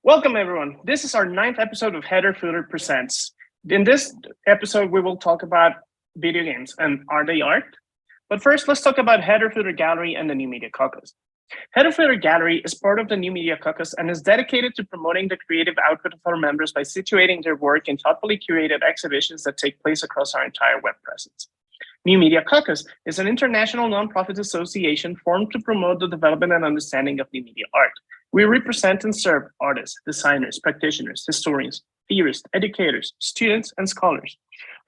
Welcome, everyone. This is our 9th episode of Header Footer Presents. In this episode, we will talk about video games and are they art? But first, let's talk about Header Footer Gallery and the New Media Caucus. Header Footer Gallery is part of the New Media Caucus and is dedicated to promoting the creative output of our members by situating their work in thoughtfully curated exhibitions that take place across our entire web presence. New Media Caucus is an international nonprofit association formed to promote the development and understanding of new media art. We represent and serve artists, designers, practitioners, historians, theorists, educators, students, and scholars,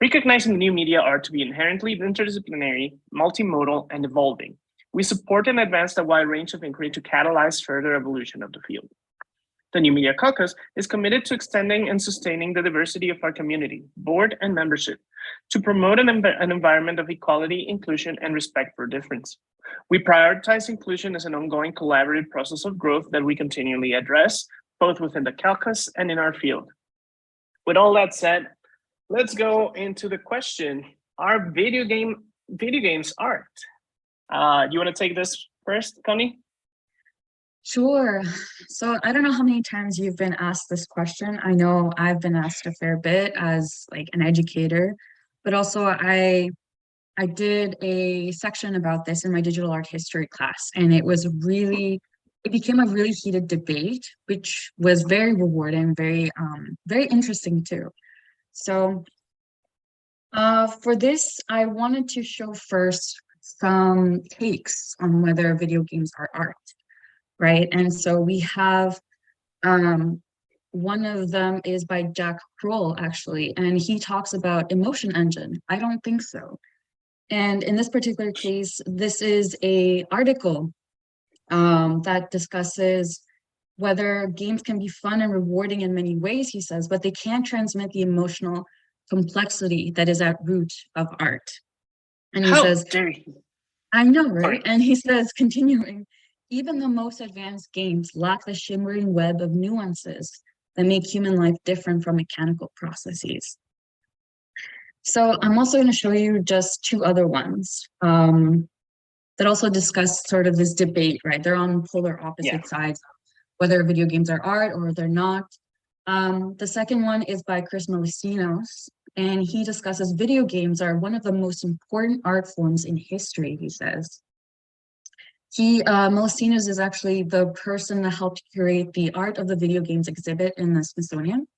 recognizing new media art to be inherently interdisciplinary, multimodal, and evolving. We support and advance the wide range of inquiry to catalyze further evolution of the field. The New Media Caucus is committed to extending and sustaining the diversity of our community, board, and membership to promote an environment of equality, inclusion, and respect for difference. We prioritize inclusion as an ongoing collaborative process of growth that we continually address, both within the caucus and in our field. With all that said, let's go into the question: are video games art? You want to take this first, Connie? Sure. So I don't know how many times you've been asked this question. I know I've been asked a fair bit as like an educator, but also I did a section about this in my digital art history class, and it became a really heated debate, which was very rewarding, very interesting too. So for this, I wanted to show first some takes on whether video games are art. Right. And so we have one of them is by Jack Kroll, actually, and he talks about emotion engine. I don't think so. And in this particular case, this is an article that discusses whether games can be fun and rewarding in many ways, he says, but they can't transmit the emotional complexity that is at root of art. And he says, I know, right? Sorry. And he says, continuing, even the most advanced games lack the shimmering web of nuances that make human life different from mechanical processes. So I'm also going to show you just two other ones that also discuss sort of this debate, right? They're on polar opposite sides, whether video games are art or they're not. The second one is by Chris Melosinos, and he discusses video games are one of the most important art forms in history, he says. Melosinos is actually the person that helped curate the Art of the Video Games exhibit in the Smithsonian.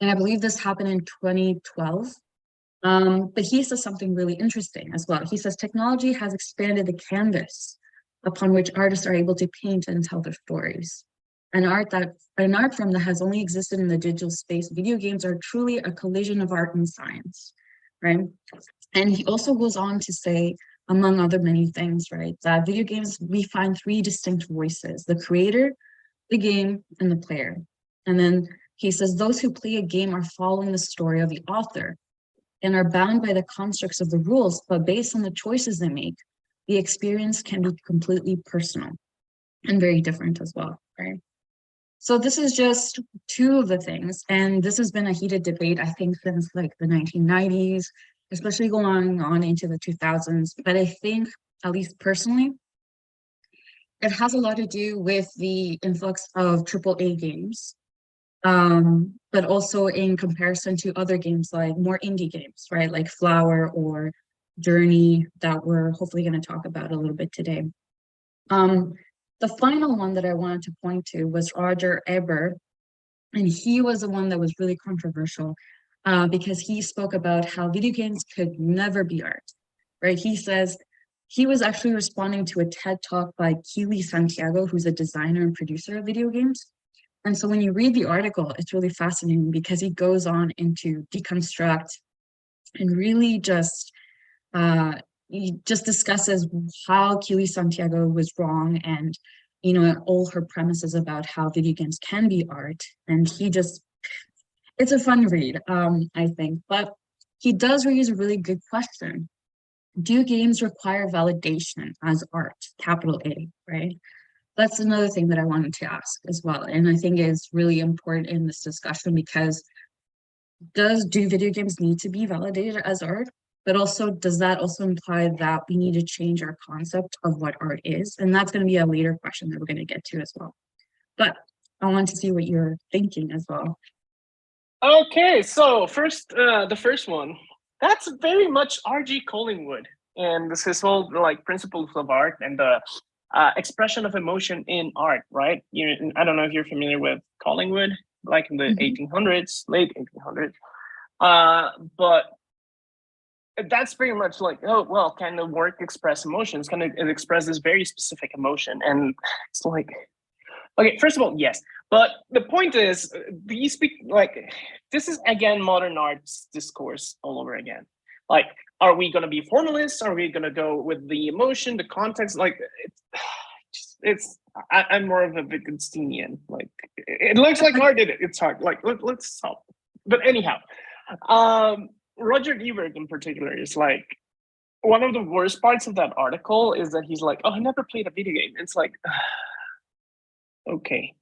And I believe this happened in 2012. But he says something really interesting as well. He says technology has expanded the canvas upon which artists are able to paint and tell their stories. An art form that has only existed in the digital space, video games are truly a collision of art and science, right? And he also goes on to say, among other many things, right, that video games, we find three distinct voices: the creator, the game, and the player. And then he says those who play a game are following the story of the author and are bound by the constructs of the rules, but based on the choices they make, the experience can be completely personal and very different as well, right? So this is just two of the things, and this has been a heated debate, I think, since like the 1990s, especially going on into the 2000s. But I think, at least personally, it has a lot to do with the influx of AAA games, but also in comparison to other games like more indie games, right? Like Flower or Journey that we're hopefully going to talk about a little bit today. The final one that I wanted to point to was Roger Ebert, and he was the one that was really controversial. Because he spoke about how video games could never be art, right? He says he was actually responding to a TED talk by Keely Santiago, who's a designer and producer of video games. And so when you read the article, it's really fascinating because he goes on into deconstruct and really he just discusses how Keely Santiago was wrong and, you know, all her premises about how video games can be art. And it's a fun read, I think, but he does raise a really good question. Do games require validation as art, capital A, right? That's another thing that I wanted to ask as well. And I think is really important in this discussion because do video games need to be validated as art? But also, does that also imply that we need to change our concept of what art is? And that's going to be a later question that we're going to get to as well. But I want to see what you're thinking as well. Okay, so first, the first one, that's very much R.G. Collingwood, and this is whole like principles of art and the expression of emotion in art, right? I don't know if you're familiar with Collingwood, like in the 1800s, late 1800s, but that's very much like, oh well, can the work express emotions? Can it express this very specific emotion? And it's like, okay, first of all, yes. But the point is, these like this is again modern arts discourse all over again. Like, are we going to be formalists? Are we going to go with the emotion, the context? Like, I'm more of a Wittgensteinian. Like, it looks like art did it. It's hard. Like, let's stop. But anyhow, Roger Ebert in particular is like, one of the worst parts of that article is that he's like, oh, I never played a video game. It's like, okay.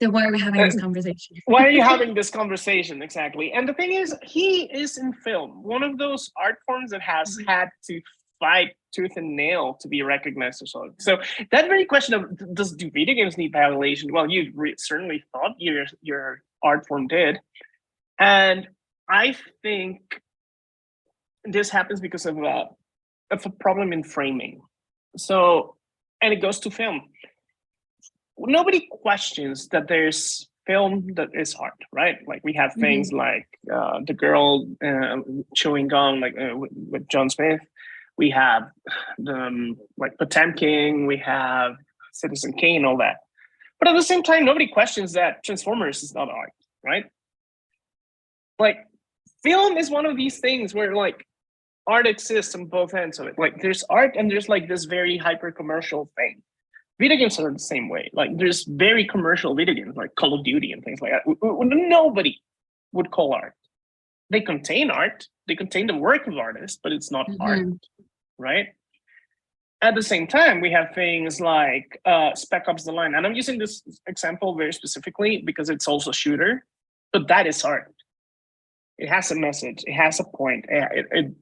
Then why are we having this conversation? Why are you having this conversation? Exactly. And the thing is, he is in film, one of those art forms that has had to fight tooth and nail to be recognized or so. So that very question of do video games need validation? Well, you certainly thought your art form did. And I think this happens because of a problem in framing. So, and it goes to film. Nobody questions that there's film that is art, right? Like we have things like the girl chewing gum, like with John Smith. We have the like Potemkin. We have Citizen Kane, all that. But at the same time, nobody questions that Transformers is not art, right? Like film is one of these things where like art exists on both ends of it. Like there's art and there's like this very hyper commercial thing. Video games are the same way. Like there's very commercial video games like Call of Duty and things like that. Nobody would call art. They contain art. They contain the work of artists, but it's not art, right? At the same time, we have things like Spec Ops: The Line. And I'm using this example very specifically because it's also a shooter, but that is art. It has a message. It has a point. It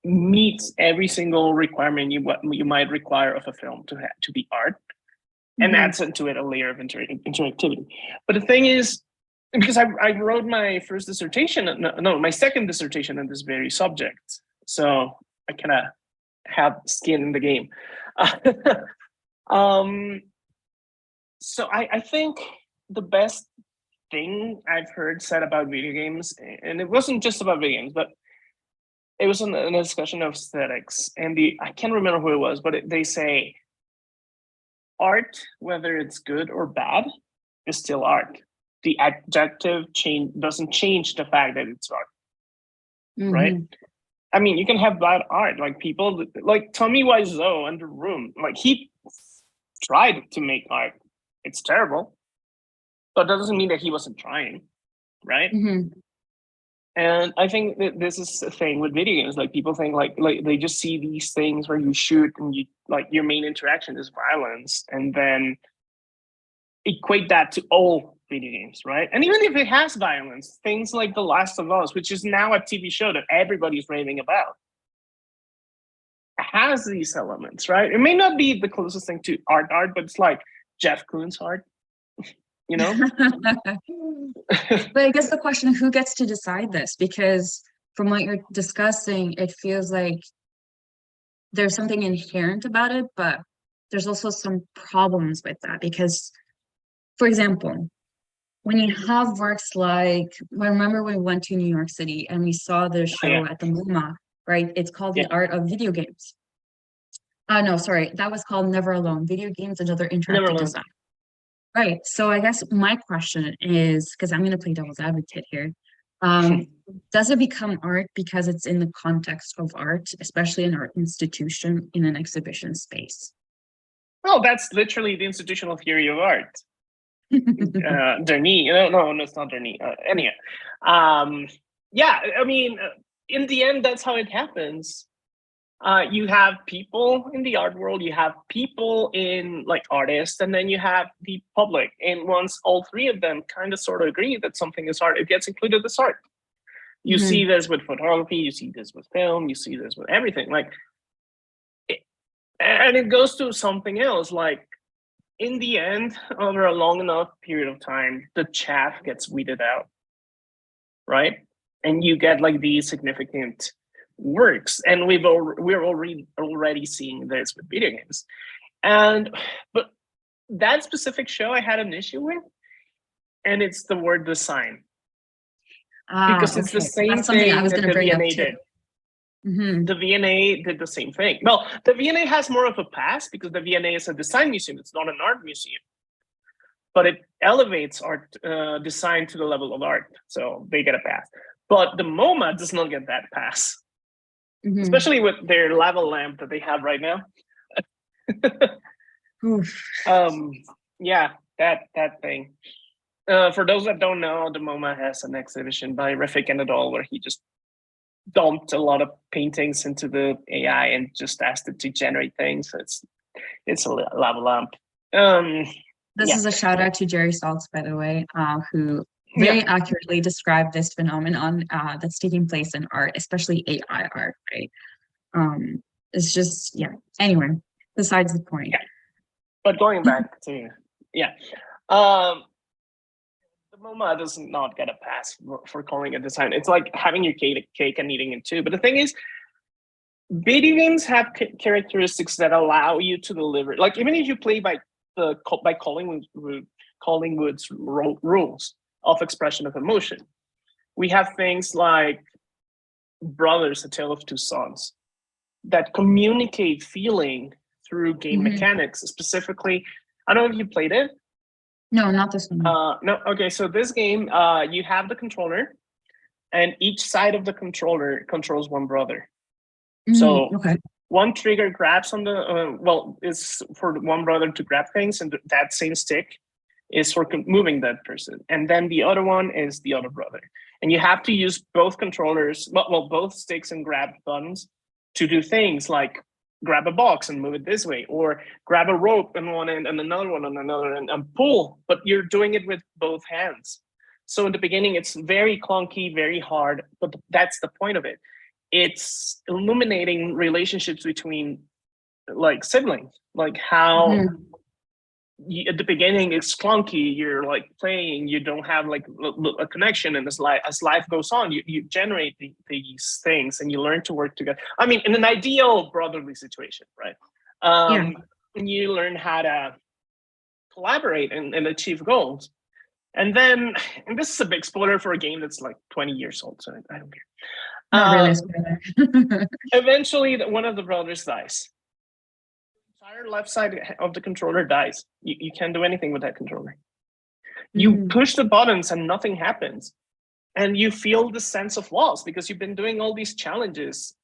meets every single requirement you might require of a film to be art, and adds into it a layer of interactivity. But the thing is, because I wrote my first dissertation, my second dissertation on this very subject, so I kind of have skin in the game. So I think the best thing I've heard said about video games, and it wasn't just about video games, but it was in a discussion of aesthetics, and I can't remember who it was, but they say art, whether it's good or bad, is still art. The adjective doesn't change the fact that it's art, right? I mean, you can have bad art, like people like Tommy Wiseau in The Room, like he tried to make art. It's terrible, but that doesn't mean that he wasn't trying, right? And I think that this is a thing with video games. Like people think like they just see these things where you shoot and you like your main interaction is violence, and then equate that to all video games, right? And even if it has violence, things like The Last of Us, which is now a TV show that everybody's raving about, has these elements, right? It may not be the closest thing to art, but it's like Jeff Koons art. You know? But I guess the question, who gets to decide this? Because from what you're discussing, it feels like there's something inherent about it, but there's also some problems with that. Because, for example, when you have works like, I remember when we went to New York City and we saw the show at the MoMA, right? It's called The Art of Video Games. No, sorry, that was called Never Alone, Video Games and Other Interactive Design. Right. So I guess my question is, because I'm going to play devil's advocate here, does it become art because it's in the context of art, especially in our institution, in an exhibition space? Well, that's literally the institutional theory of art. Denis, no, it's not Denis. Anyway, yeah, I mean, in the end, that's how it happens. You have people in the art world, you have people in like artists, and then you have the public. And once all three of them kind of sort of agree that something is art, it gets included as art. You see this with photography, you see this with film, you see this with everything. Like, and it goes to something else. Like, in the end, over a long enough period of time, the chaff gets weeded out, right? And you get like these significant works, and we're already seeing this with video games. And but that specific show I had an issue with, and it's the word design, because it's the same That's something I thing was that going to the bring up VNA too. did. Mhm. The VNA did the same thing. Well, the VNA has more of a pass because the VNA is a design museum. It's not an art museum, but it elevates art design to the level of art, so they get a pass. But the MoMA does not get that pass, Mhm. especially with their lava lamp that they have right now. Oof. Yeah, that thing. For those that don't know, the MoMA has an exhibition by Refik Anadol where he just dumped a lot of paintings into the AI and just asked it to generate things. It's a lava lamp. This Yeah. is a shout out to Jerry Saltz, by the way, who very accurately described this phenomenon that's taking place in art, especially AI art, right? It's just, yeah. Anyway, besides the point. Yeah. But going back to, the MoMA does not get a pass for calling it design. It's like having your cake and eating it too. But the thing is, video games have characteristics that allow you to deliver. Like even if you play by Collingwood's rules of expression of emotion, we have things like Brothers: A Tale of Two Sons that communicate feeling through game mechanics. Specifically, I don't know if you played it. No, not this one. No. Okay, so this game, you have the controller, and each side of the controller controls one brother. So one trigger grabs on the is for one brother to grab things, and that same stick is for moving that person, and then the other one is the other brother, and you have to use both controllers, both sticks and grab buttons to do things like grab a box and move it this way, or grab a rope on one end and another one on another end and pull, but you're doing it with both hands. So in the beginning, it's very clunky, very hard, but that's the point of it. It's illuminating relationships between like siblings, like how at the beginning it's clunky, you're like playing, you don't have like a connection, and as life goes on, you generate these things and you learn to work together. I mean, in an ideal brotherly situation, right? And you learn how to collaborate and achieve goals. And then, and this is a big spoiler for a game that's like 20 years old, so I don't care. Not really a spoiler. Eventually, one of the brothers dies. The entire left side of the controller dies. You can't do anything with that controller. You push the buttons and nothing happens. And you feel the sense of loss because you've been doing all these challenges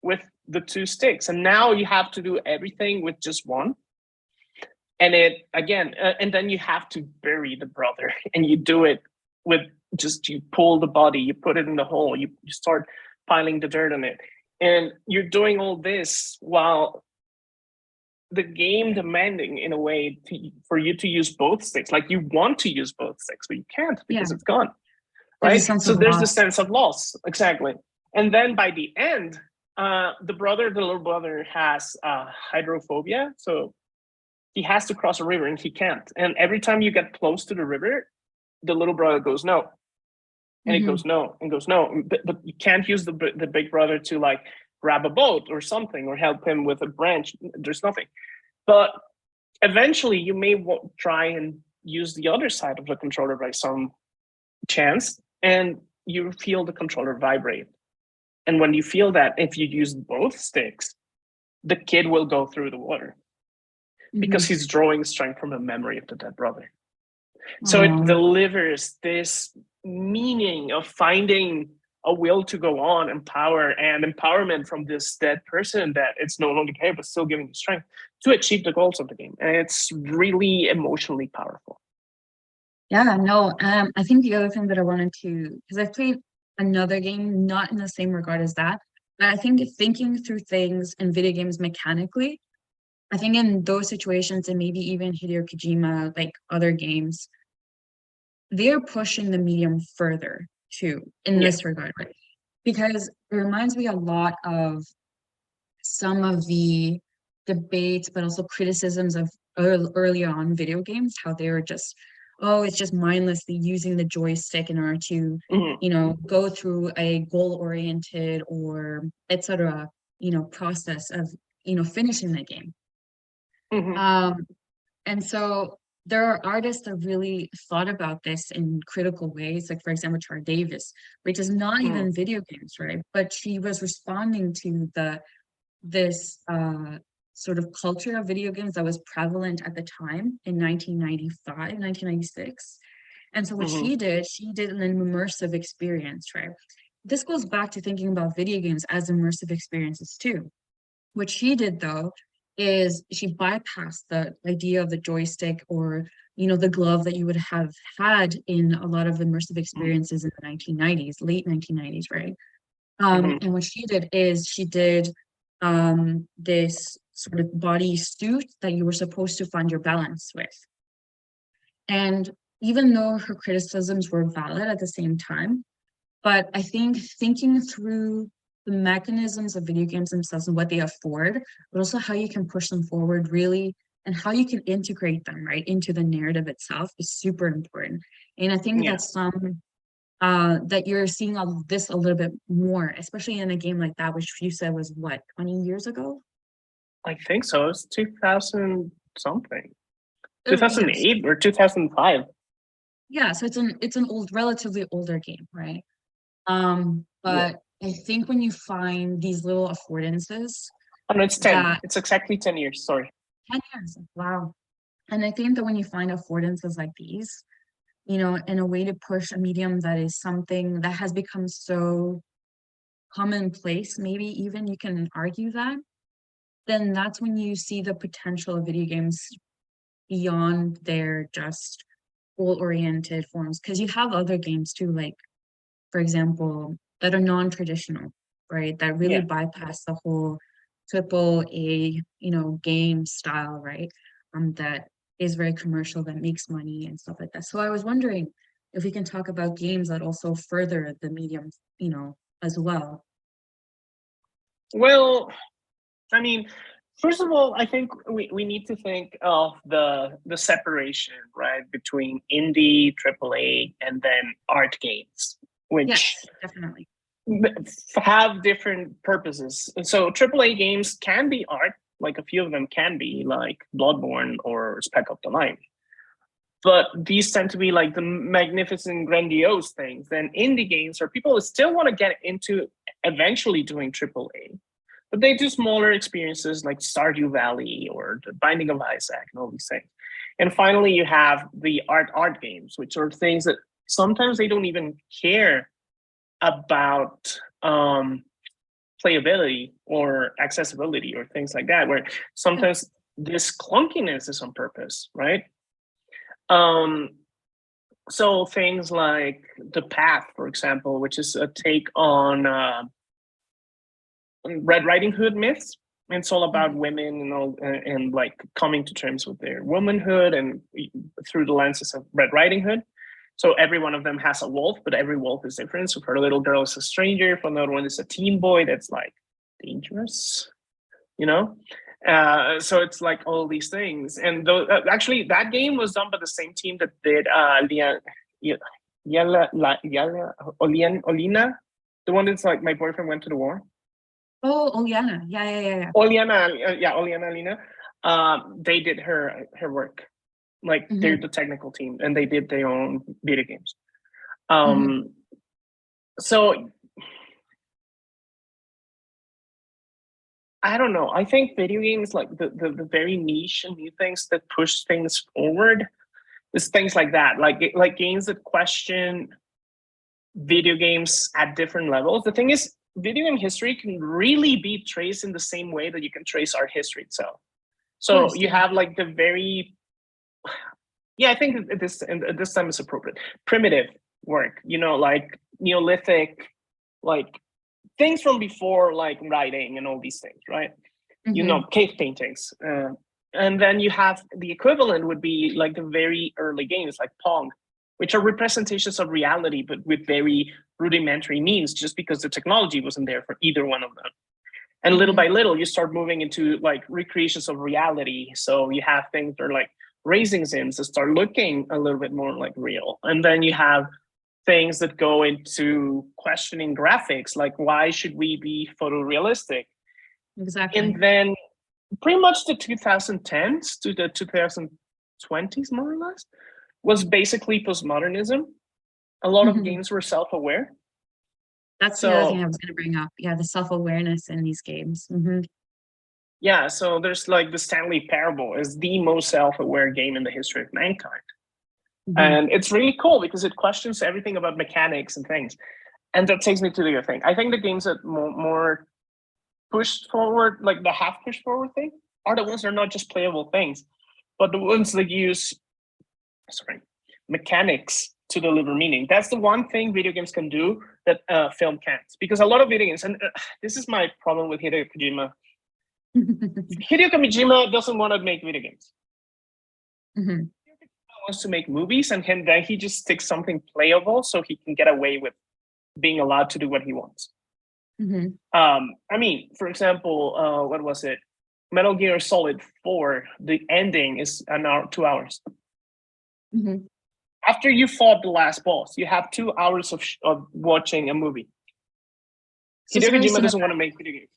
with the two sticks. And now you have to do everything with just one. And and then you have to bury the brother, and you do it with you pull the body, you put it in the hole, you start piling the dirt on it. And you're doing all this while the game demanding in a way for you to use both sticks. Like you want to use both sticks, but you can't because it's gone. Right? So there's the sense of loss. Exactly. And then by the end, the little brother has hydrophobia. So he has to cross a river and he can't. And every time you get close to the river, the little brother goes no. And it goes no and goes no. But you can't use the big brother to like grab a boat or something or help him with a branch. There's nothing. But eventually you may try and use the other side of the controller by some chance, and you feel the controller vibrate. And when you feel that, if you use both sticks, the kid will go through the water because he's drawing strength from a memory of the dead brother. So it delivers this meaning of finding a will to go on, and power and empowerment from this dead person that it's no longer here, but still giving you strength to achieve the goals of the game. And it's really emotionally powerful. Yeah, no, I think the other thing that I wanted to, because I've played another game, not in the same regard as that, but I think thinking through things in video games mechanically, I think in those situations, and maybe even Hideo Kojima, like other games, they're pushing the medium further too, in this regard, right? Because it reminds me a lot of some of the debates, but also criticisms of early on video games, how they were just, oh, it's just mindlessly using the joystick in order to, Mhm. go through a goal-oriented or etc. Process of finishing the game. Mhm. Um, and so there are artists that really thought about this in critical ways, like for example, Char Davis, which is not Mhm. even video games, right? But she was responding to this sort of culture of video games that was prevalent at the time in 1995, 1996. And so what Mhm. she did an immersive experience, right? This goes back to thinking about video games as immersive experiences too. What she did though is she bypassed the idea of the joystick or the glove that you would have had in a lot of immersive Mhm. experiences in the 1990s, late 1990s, right? Mhm. And what she did is she did this sort of body suit that you were supposed to find your balance with. And even though her criticisms were valid at the same time, but I think thinking through the mechanisms of video games themselves and what they afford, but also how you can push them forward really and how you can integrate them right into the narrative itself is super important. And I think Yeah, that's some that you're seeing this a little bit more, especially in a game like that, which you said was what, 20 years ago? I think so. It's 2000 something, Yes. 2008 or 2005. Yeah, so it's an old, relatively older game, right? Yeah. But I think when you find these little affordances Oh, no, it's 10. that It's exactly 10 years. Sorry. 10 years, wow. And I think that when you find affordances like these, in a way to push a medium that is something that has become so commonplace, maybe even you can argue that, then that's when you see the potential of video games beyond their just goal-oriented forms. Because you have other games too, like, for example, that are non-traditional, right? That really Yeah. bypass the whole triple A, game style, right? That is very commercial, that makes money and stuff like that. So I was wondering if we can talk about games that also further the medium, as well. Well, I mean, first of all, I think we need to think of the separation, right, between indie, AAA, and then art games, which Yes, definitely. have different purposes. So AAA games can be art, like a few of them can be, like Bloodborne or Spec Up the Line. But these tend to be like the magnificent, grandiose things. Then indie games are people who still want to get into eventually doing AAA, but they do smaller experiences like Stardew Valley or The Binding of Isaac and all these things. And finally, you have the art games, which are things that sometimes they don't even care about playability or accessibility or things like that, where Yeah. sometimes this clunkiness is on purpose, right? Um, so things like The Path, for example, which is a take on Red Riding Hood myths. It's all about Mhm. women and all, and like coming to terms with their womanhood and through the lenses of Red Riding Hood. So every one of them has a wolf, but every wolf is different. So for a little girl, it's a stranger. For another one, it's a teen boy that's like dangerous, you know. So it's like all these things. And actually, that game was done by the same team that did Olina, the one that's like My Boyfriend Went to the War. Oh, yeah. Yeah, yeah, yeah, yeah. Oliana Lina. They did her work. Like they're Hmm. the technical team, and they did their own video games. Hmm. Um, so I don't know. I think video games, like the very niche and new things that push things forward, is things like that, like games that question video games at different levels. The thing is, video game history can really be traced in the same way that you can trace art history itself. Of So course, you yeah. have like the very, yeah, I think at this time is appropriate, primitive work, like Neolithic, like things from before, like writing and all these things, right? Hmm. Cave paintings. And then you have the equivalent would be like the very early games like Pong, which are representations of reality, but with very rudimentary means, just because the technology wasn't there for either one of them. And little by little, you start moving into like recreations of reality. So you have things that are like racing sims that start looking a little bit more like real. And then you have things that go into questioning graphics, like why should we be photorealistic? Exactly. And then pretty much the 2010s to the 2020s, more or less, was basically postmodernism. A lot of games were self-aware. That's the other thing I was going to bring up. Yeah, the self-awareness in these games. Yeah, so there's like the Stanley Parable is the most self-aware game in the history of mankind. And it's really cool because it questions everything about mechanics and things. And that takes me to the other thing. I think the games that more pushed forward, like the half push forward thing, are the ones that are not just playable things, but the ones that use mechanics to deliver meaning. That's the one thing video games can do that film can't. Because a lot of video games, and this is my problem with Hideo Kojima. Hideo Kojima doesn't want to make video games. He wants to make movies, and then he just sticks something playable so he can get away with being allowed to do what he wants. I mean, for example, what was it? Metal Gear Solid 4, the ending is an hour, 2 hours. After you fought the last boss, you have 2 hours of watching a movie. So Hideo Kojima doesn't want to make video games.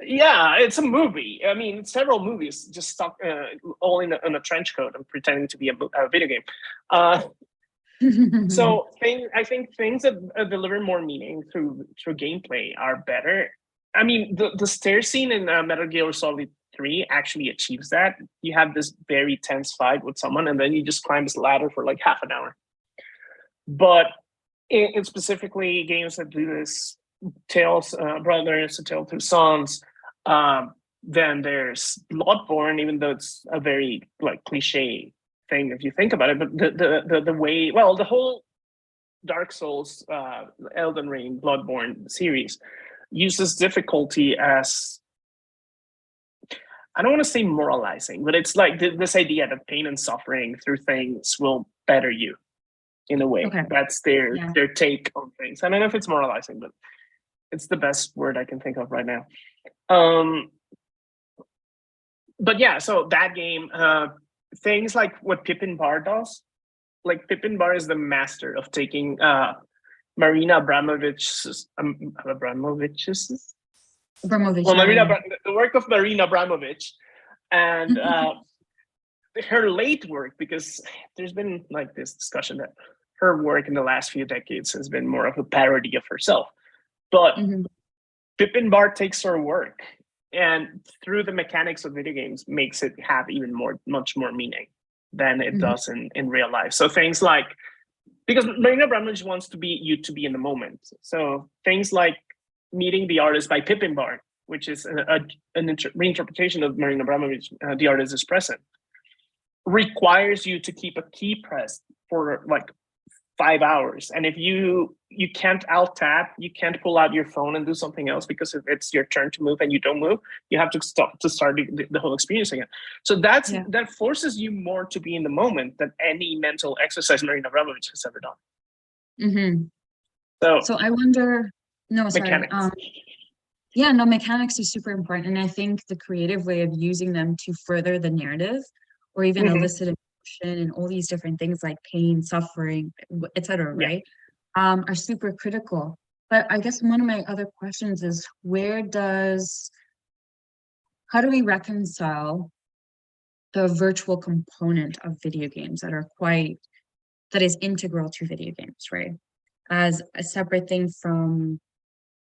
Yeah, it's a movie. I mean, several movies just stuck all in a trench coat and pretending to be a video game. So I think things that deliver more meaning through gameplay are better. I mean, the stair scene in Metal Gear Solid 3 actually achieves that. You have this very tense fight with someone, and then you just climb this ladder for like half an hour. But in specifically games that do this, Tales Brothers, A Tale of Two Sons, then there's Bloodborne, even though it's a very like cliche thing if you think about it, but the way, well, the whole Dark Souls, Elden Ring, Bloodborne series uses difficulty as, I don't want to say moralizing, but it's like this idea that pain and suffering through things will better you in a way. That's their take on things. I don't know if it's moralizing, but it's the best word I can think of right now. But yeah, so that game, things like what Pippin Bar does, like Pippin Bar is the master of taking Marina Abramovich's the work of Marina Abramovich and her late work, because there's been like this discussion that her work in the last few decades has been more of a parody of herself. But Pippin Bar takes her work and through the mechanics of video games makes it have even much more meaning than it does in real life. So things like, because Marina Abramovich wants you to be in the moment. So things like meeting the artist by Pippin Bar, which is an reinterpretation of Marina Abramovich, The Artist is Present, requires you to keep a key pressed for like 5 hours. And if you can't alt tap, you can't pull out your phone and do something else, because if it's your turn to move and you don't move, you have to stop to start the whole experience again. So that forces you more to be in the moment than any mental exercise Marina Abramovich has ever done. So I wonder, mechanics are super important. And I think the creative way of using them to further the narrative or even elicit emotion and all these different things like pain, suffering, etc., right, are super critical. But I guess one of my other questions is, how do we reconcile the virtual component of video games that is integral to video games, right, as a separate thing from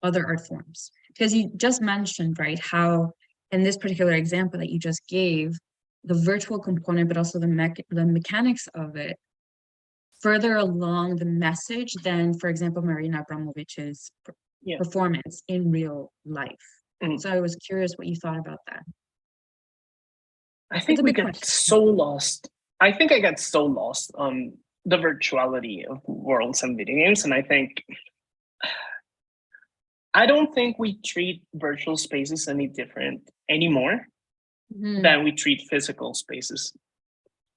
other art forms? Because you just mentioned, right, how in this particular example that you just gave, the virtual component, but also the mechanics of it, further along the message than, for example, Marina Abramovich's performance in real life. So I was curious what you thought about that. I think we got so lost. I think I got so lost on the virtuality of worlds and video games, and I don't think we treat virtual spaces any different anymore than we treat physical spaces.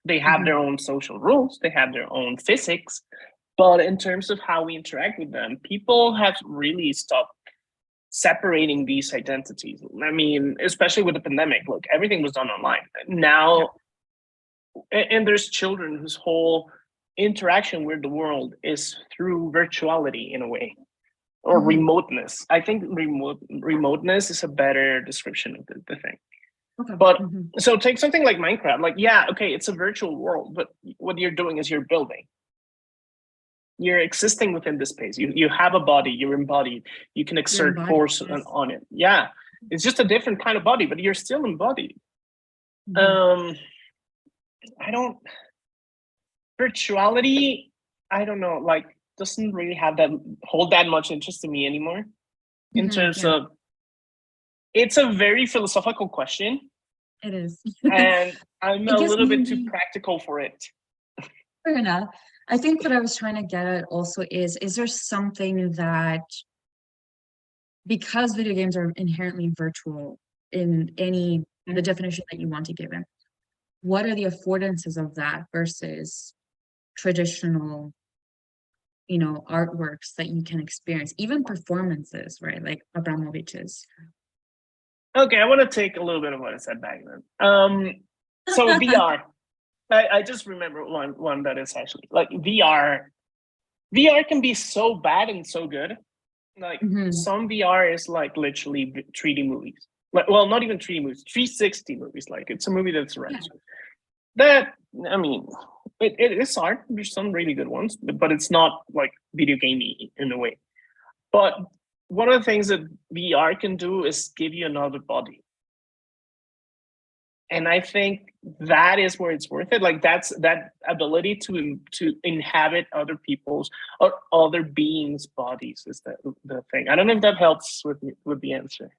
They have their own social rules, they have their own physics, but in terms of how we interact with them, people have really stopped separating these identities. I mean, especially with the pandemic, look, everything was done online. Now, and there's children whose whole interaction with the world is through virtuality in a way, or remoteness. I think remoteness is a better description of the thing. Okay. But so take something like Minecraft. Like, yeah, okay, it's a virtual world, but what you're doing is you're building. You're existing within this space. You have a body, you're embodied. You can exert force on it. Yeah, it's just a different kind of body, but you're still embodied. I don't, virtuality, I don't know, like doesn't really hold that much interest to me anymore. In terms of, it's a very philosophical question. It is. And I'm a little bit too practical for it. Fair enough. I think what I was trying to get at also is there something that, because video games are inherently virtual in the definition that you want to give it, what are the affordances of that versus traditional, artworks that you can experience, even performances, right? Like Abramovich's. Okay, I want to take a little bit of what I said back then. So VR, I just remember one that is actually like VR. VR can be so bad and so good. Like some VR is like literally 3D movies. Like, well, not even 3D movies, 360 movies. Like it's a movie that's around. That, I mean, it is art. There's some really good ones, but it's not like video gamey in a way. But one of the things that VR can do is give you another body. And I think that is where it's worth it. Like that's that ability to inhabit other people's or other beings' bodies is the thing. I don't know if that helps with the answer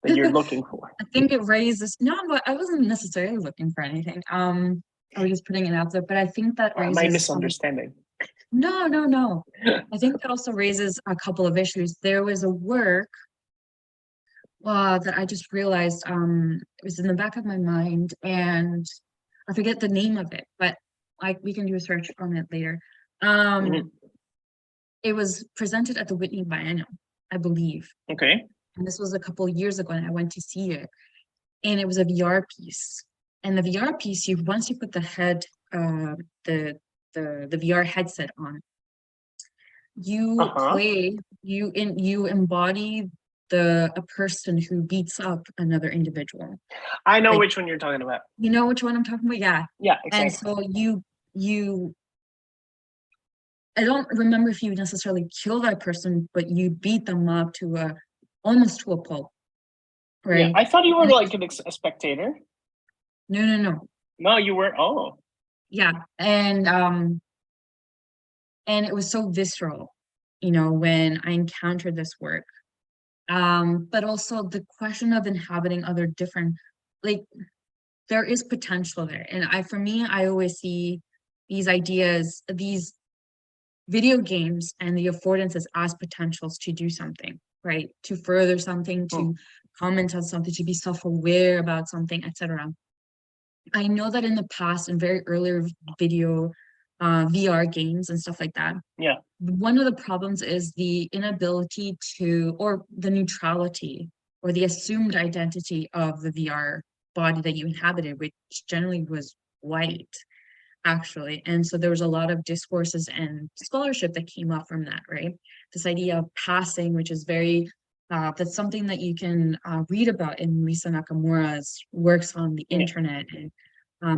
that you're looking for. I think it raises but I wasn't necessarily looking for anything. I was just putting it out there, but I think that raises my misunderstanding. No. I think that also raises a couple of issues. There was a work that I just realized it was in the back of my mind, and I forget the name of it, but like we can do a search on it later. It was presented at the Whitney Biennial, I believe. Okay. And this was a couple of years ago, and I went to see it, and it was a VR piece. And the VR piece, once you put the VR headset on, you play, you embody a person who beats up another individual. I know which one you're talking about. You know which one I'm talking about? Yeah. Yeah, exactly. And so I don't remember if you necessarily kill that person, but you beat them up almost to a pulp. Right. Yeah, I thought you were like a spectator. No. No, you were. Oh. Yeah, and it was so visceral, when I encountered this work. But also the question of inhabiting other different, like, there is potential there. And I always see these ideas, these video games and the affordances as potentials to do something, right? To further something, to comment on something, to be self-aware about something, etc. I know that in the past, in very earlier video VR games and stuff like that. Yeah. One of the problems is the inability or the neutrality or the assumed identity of the VR body that you inhabited, which generally was white, actually. And so there was a lot of discourses and scholarship that came up from that, right? This idea of passing, which is very, that's something that you can read about in Lisa Nakamura's works on the internet and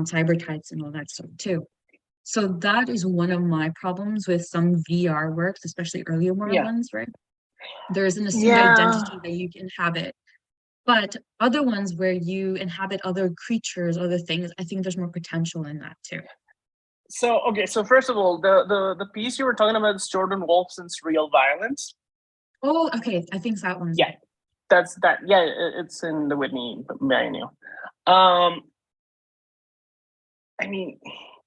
cyber types and all that stuff too. So that is one of my problems with some VR works, especially earlier ones, right? There is an assumed identity that you inhabit. But other ones where you inhabit other creatures, other things, I think there's more potential in that too. So, okay, so first of all, the piece you were talking about is Jordan Wolfson's Real Violence. Oh, okay, I think that one. Yeah, that's that. Yeah, it's in the Whitney Biennial. I mean,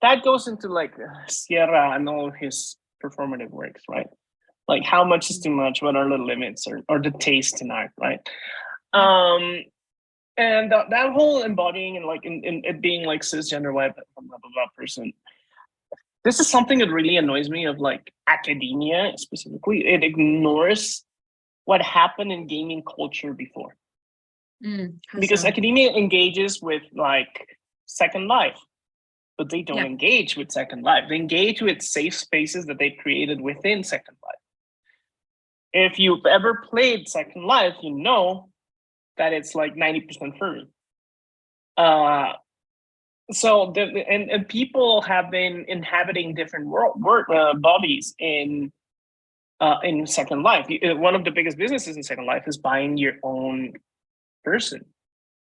that goes into like Sierra and all his performative works, right? Like how much is too much? What are the limits or the taste in art, right? And that whole embodying and like in it being like cisgender white blah blah blah person. This is something that really annoys me of like academia specifically. It ignores what happened in gaming culture before. How Because so? academia engages with like Second Life, but they don't Yeah. engage with Second Life. They engage with safe spaces that they created within Second Life. If you've ever played Second Life, you know that it's like 90% furry. So and people have been inhabiting different bodies in Second Life. One of the biggest businesses in Second Life is buying your own person.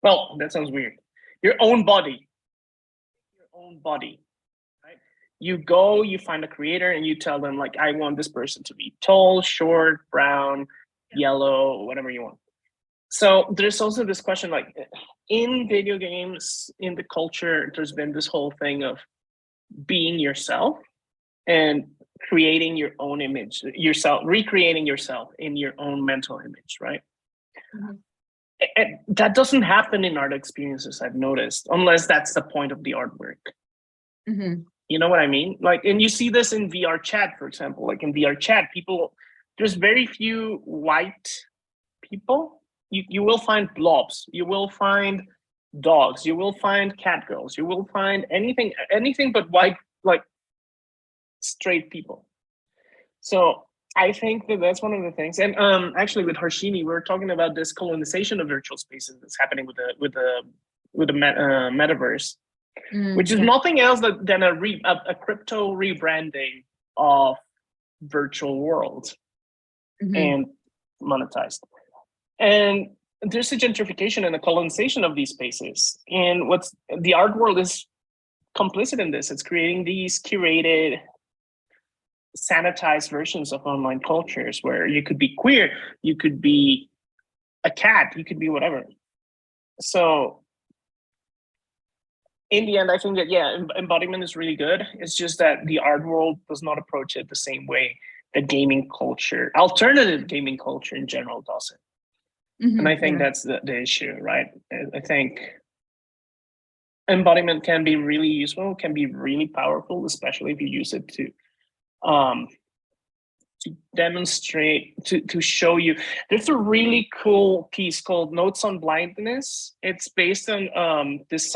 Well, that sounds weird. Your own body. Your own body. Right? You go, you find a creator, and you tell them, like, I want this person to be tall, short, brown, yellow, whatever you want. So there's also this question, like, in video games, in the culture, there's been this whole thing of being yourself and creating your own image, recreating yourself in your own mental image, right? Mhm. And that doesn't happen in art experiences, I've noticed, unless that's the point of the artwork. Mhm. You know what I mean? Like, and you see this in VR chat, for example. Like in VR chat, there's very few white people. You will find blobs. You will find dogs. You will find cat girls. You will find anything but white, like straight people. So I think that's one of the things. And actually, with Harshini, we were talking about this colonization of virtual spaces that's happening with the metaverse, which is Yeah. nothing else than a crypto rebranding of virtual worlds Mhm. and monetized. And there's a gentrification and a colonization of these spaces. And what's the art world is complicit in this. It's creating these curated, sanitized versions of online cultures where you could be queer, you could be a cat, you could be whatever. So in the end, I think that, yeah, embodiment is really good. It's just that the art world does not approach it the same way that gaming culture, alternative gaming culture in general, does it. And I think Yeah. that's the issue, right? I think embodiment can be really useful, can be really powerful, especially if you use it to demonstrate, to show you. There's a really cool piece called Notes on Blindness. It's based on this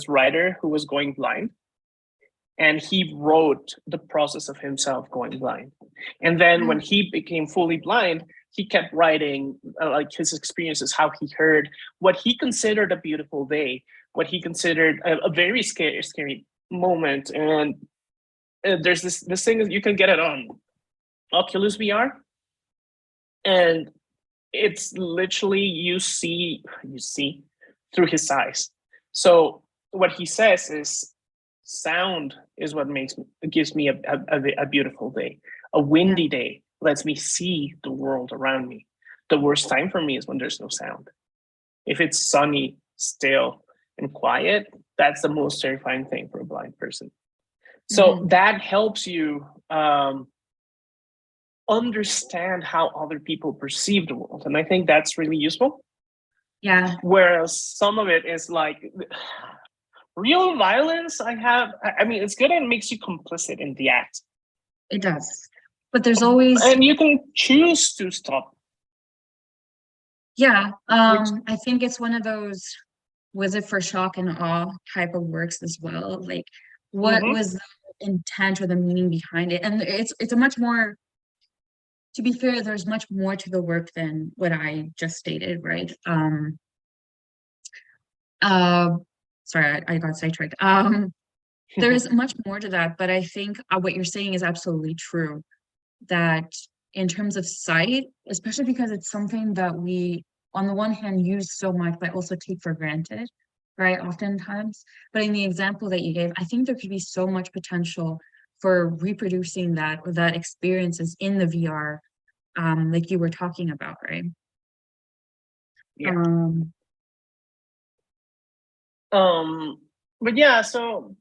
writer who was going blind, and he wrote the process of himself going blind. And then when he became fully blind, he kept writing like his experiences, how he heard, what he considered a beautiful day, what he considered a very scary moment. And there's this thing that you can get it on Oculus VR, and it's literally you see through his eyes. So what he says is, sound is what gives me a beautiful day. A windy day lets me see the world around me. The worst time for me is when there's no sound. If it's sunny, still, and quiet, that's the most terrifying thing for a blind person. So that helps you understand how other people perceive the world. And I think that's really useful. Yeah. Whereas some of it is like real violence. I mean, it's good and it makes you complicit in the act. It does. But there's always, and you can choose to stop. Yeah. I think it's one of those, was it for shock and awe type of works as well? Like, what was the intent or the meaning behind it? And it's a much more, to be fair, there's much more to the work than what I just stated, right? Sorry, I got sidetracked. There's much more to that, but I think what you're saying is absolutely true. That in terms of sight, especially because it's something that we, on the one hand, use so much, but also take for granted, right? Oftentimes. But in the example that you gave, I think there could be so much potential for reproducing that, or that experiences in the VR, like you were talking about, right? Yeah. But yeah, so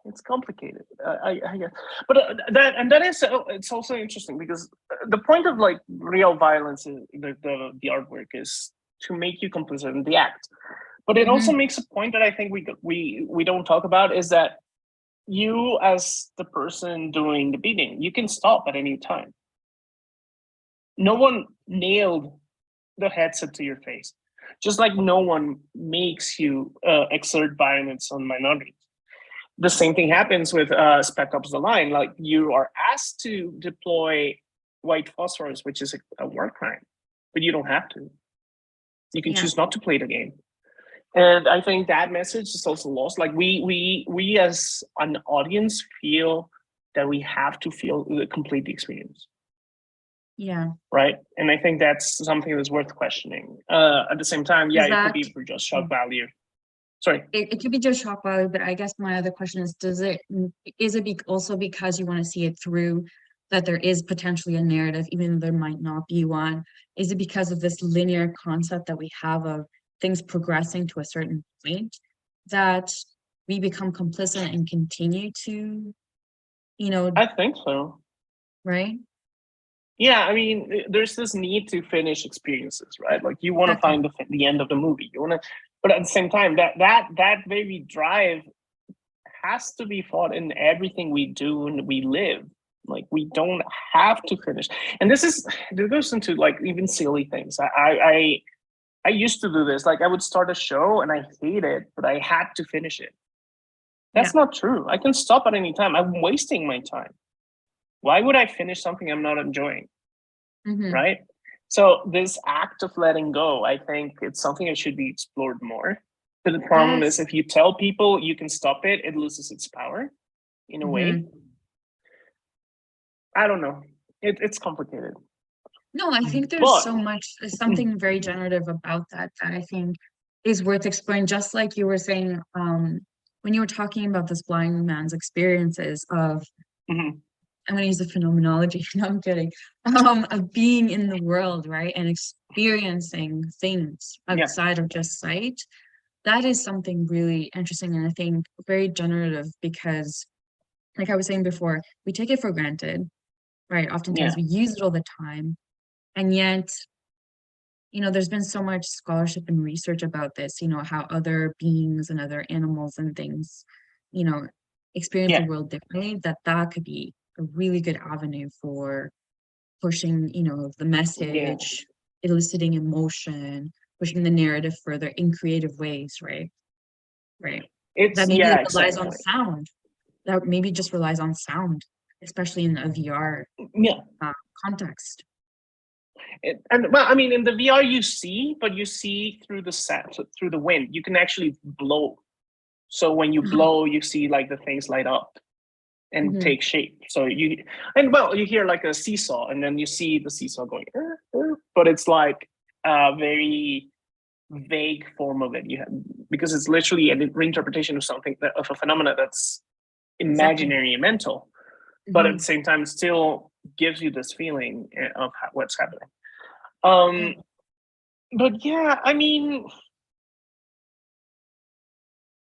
it's complicated. I guess, but that is it's also interesting because the point of like real violence in the artwork is to make you complicit in the act. But it also makes a point that I think we don't talk about, is that you, as the person doing the beating, you can stop at any time. no one nailed the headset to your face. Just like no one makes you exert violence on minorities. The same thing happens with Spec Ops: The Line. Like, you are asked to deploy white phosphorus, which is a war crime, but you don't have to. You can choose not to play the game. And I think that message is also lost. Like, we as an audience feel that we have to feel the complete experience. Yeah. Right. And I think that's something that's worth questioning. At the same time, yeah, it could be for just shock value. Sorry. It could be just shock value, but I guess my other question is, is it also because you want to see it through, that there is potentially a narrative, even though there might not be one? Is it because of this linear concept that we have of things progressing to a certain point that we become complicit and continue to, I think so. Right? Yeah, I mean, there's this need to finish experiences, right? Like, you want to find the end of the movie. You want to, but at the same time, that very drive has to be fought in everything we do and we live. Like, we don't have to finish. And this goes into, like, even silly things. I used to do this. Like, I would start a show and I hate it, but I had to finish it. That's not true. I can stop at any time. I'm wasting my time. Why would I finish something I'm not enjoying? Right? So this act of letting go, I think it's something that should be explored more. But the problem is, if you tell people you can stop it, it loses its power in a way. I don't know. It's complicated. No, I think there's something very generative about that I think is worth exploring. Just like you were saying, when you were talking about this blind man's experiences of, I'm going to use the phenomenology, no, I'm kidding, of being in the world, right? And experiencing things outside of just sight. That is something really interesting, and I think very generative, because, like I was saying before, we take it for granted, right? Oftentimes we use it all the time. And yet, there's been so much scholarship and research about this, how other beings and other animals and things, experience the world differently, that could be a really good avenue for pushing, the message, eliciting emotion, pushing the narrative further in creative ways, right? Right. That maybe relies on sound. That maybe just relies on sound, especially in a VR context. And well, I mean, in the VR you see, but you see through the wind. You can actually blow. So when you blow, you see, like, the things light up and take shape. So you hear like a seesaw, and then you see the seesaw going, but it's like a very vague form of it. Because it's literally an reinterpretation of something, of a phenomena that's imaginary and mental, but at the same time, it still gives you this feeling of what's happening. But yeah, I mean,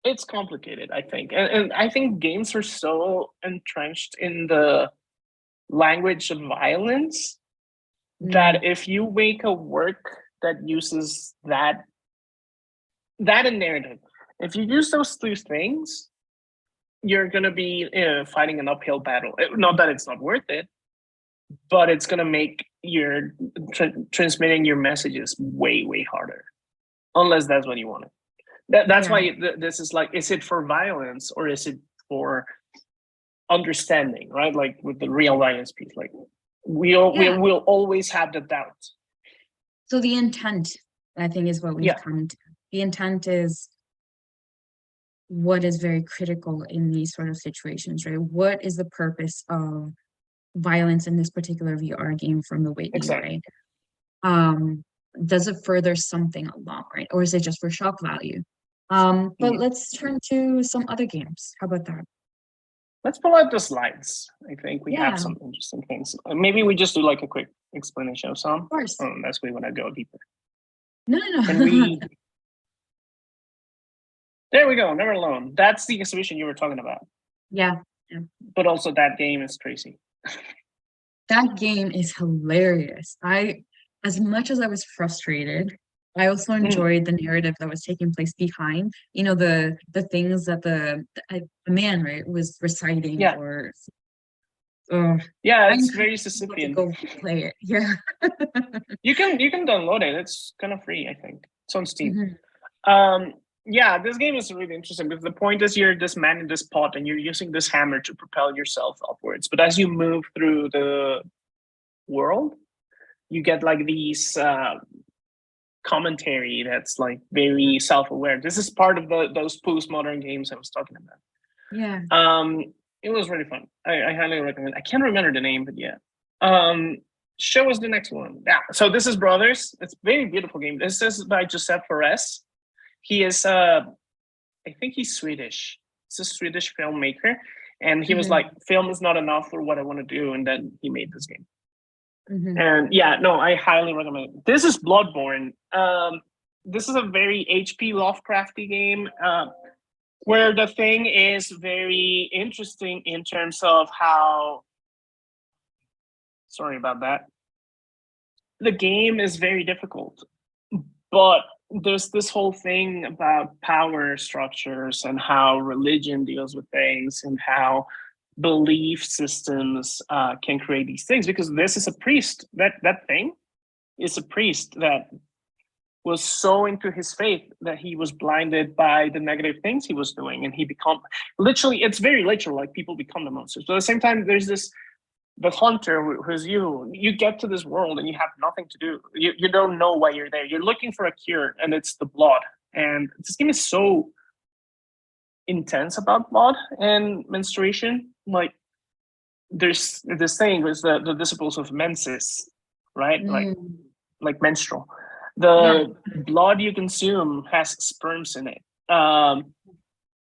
it's complicated, I think. And I think games are so entrenched in the language of violence that if you make a work that uses that and narrative, if you use those two things, you're going to be fighting an uphill battle. Not that it's not worth it, but it's going to make your transmitting your messages way, way harder, unless that's what you want. That's why this is like, is it for violence or is it for understanding, right? Like with the real violence piece, like we'll always have the doubt. So the intent, I think, is what we've come to. The intent is what is very critical in these sort of situations, right? What is the purpose of violence in this particular VR game from the Whitney, right? Does it further something along, right? Or is it just for shock value? But let's turn to some other games. How about that? Let's pull out the slides. I think we have some interesting things. Maybe we just do like a quick explanation of some. Of course. Unless we want to go deeper. No. There we go. Never Alone. That's the exhibition you were talking about. Yeah. But also that game is crazy. That game is hilarious. As much as I was frustrated, I also enjoyed the narrative that was taking place behind, the things that the man, right, was reciting, or Yeah, I it's encourage very people to Sisyphean. go play it. Yeah. You can download it. It's kind of free, I think. It's on Steam. Mhm. Yeah, this game is really interesting because the point is you're this man in this pot and you're using this hammer to propel yourself upwards. But as you move through the world, you get like these commentary that's like very self-aware. This is part of those postmodern games I was talking about. Yeah. It was really fun. I highly recommend. I can't remember the name, but yeah. Show us the next one. Yeah. So this is Brothers. It's a very beautiful game. This is by Josep Fares. He is I think he's Swedish. He's a Swedish filmmaker. And he was like, film is not enough for what I want to do. And then he made this game. And yeah, no, I highly recommend it. This is Bloodborne. This is a very HP Lovecrafty game where the thing is very interesting in terms of how. Sorry about that. The game is very difficult, but there's this whole thing about power structures and how religion deals with things and how belief systems can create these things, because this is a priest. That thing is a priest that was so into his faith that he was blinded by the negative things he was doing, and he become literally. It's very literal. Like people become the monsters. But at the same time, there's the hunter who's you get to this world and you have nothing to do. You don't know why you're there. You're looking for a cure, and it's the blood. And this game is so intense about blood and menstruation. Like there's this thing with the disciples of menses, right? Like menstrual. The blood you consume has sperms in it.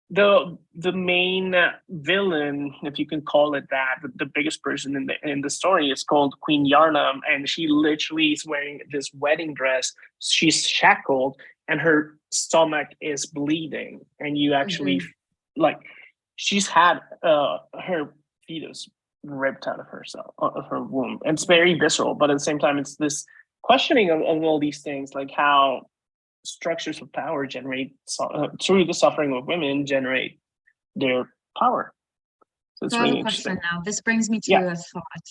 The main villain, if you can call it that, the biggest person in the story is called Queen Yarnam, and she literally is wearing this wedding dress. She's shackled, and her stomach is bleeding, and you actually like she's had her fetus ripped out of herself of her womb. And it's very visceral, but at the same time, it's this questioning of all these things, like how structures of power generate through the suffering of women generate their power. So it's So I have really a question interesting. now. This brings me to a thought.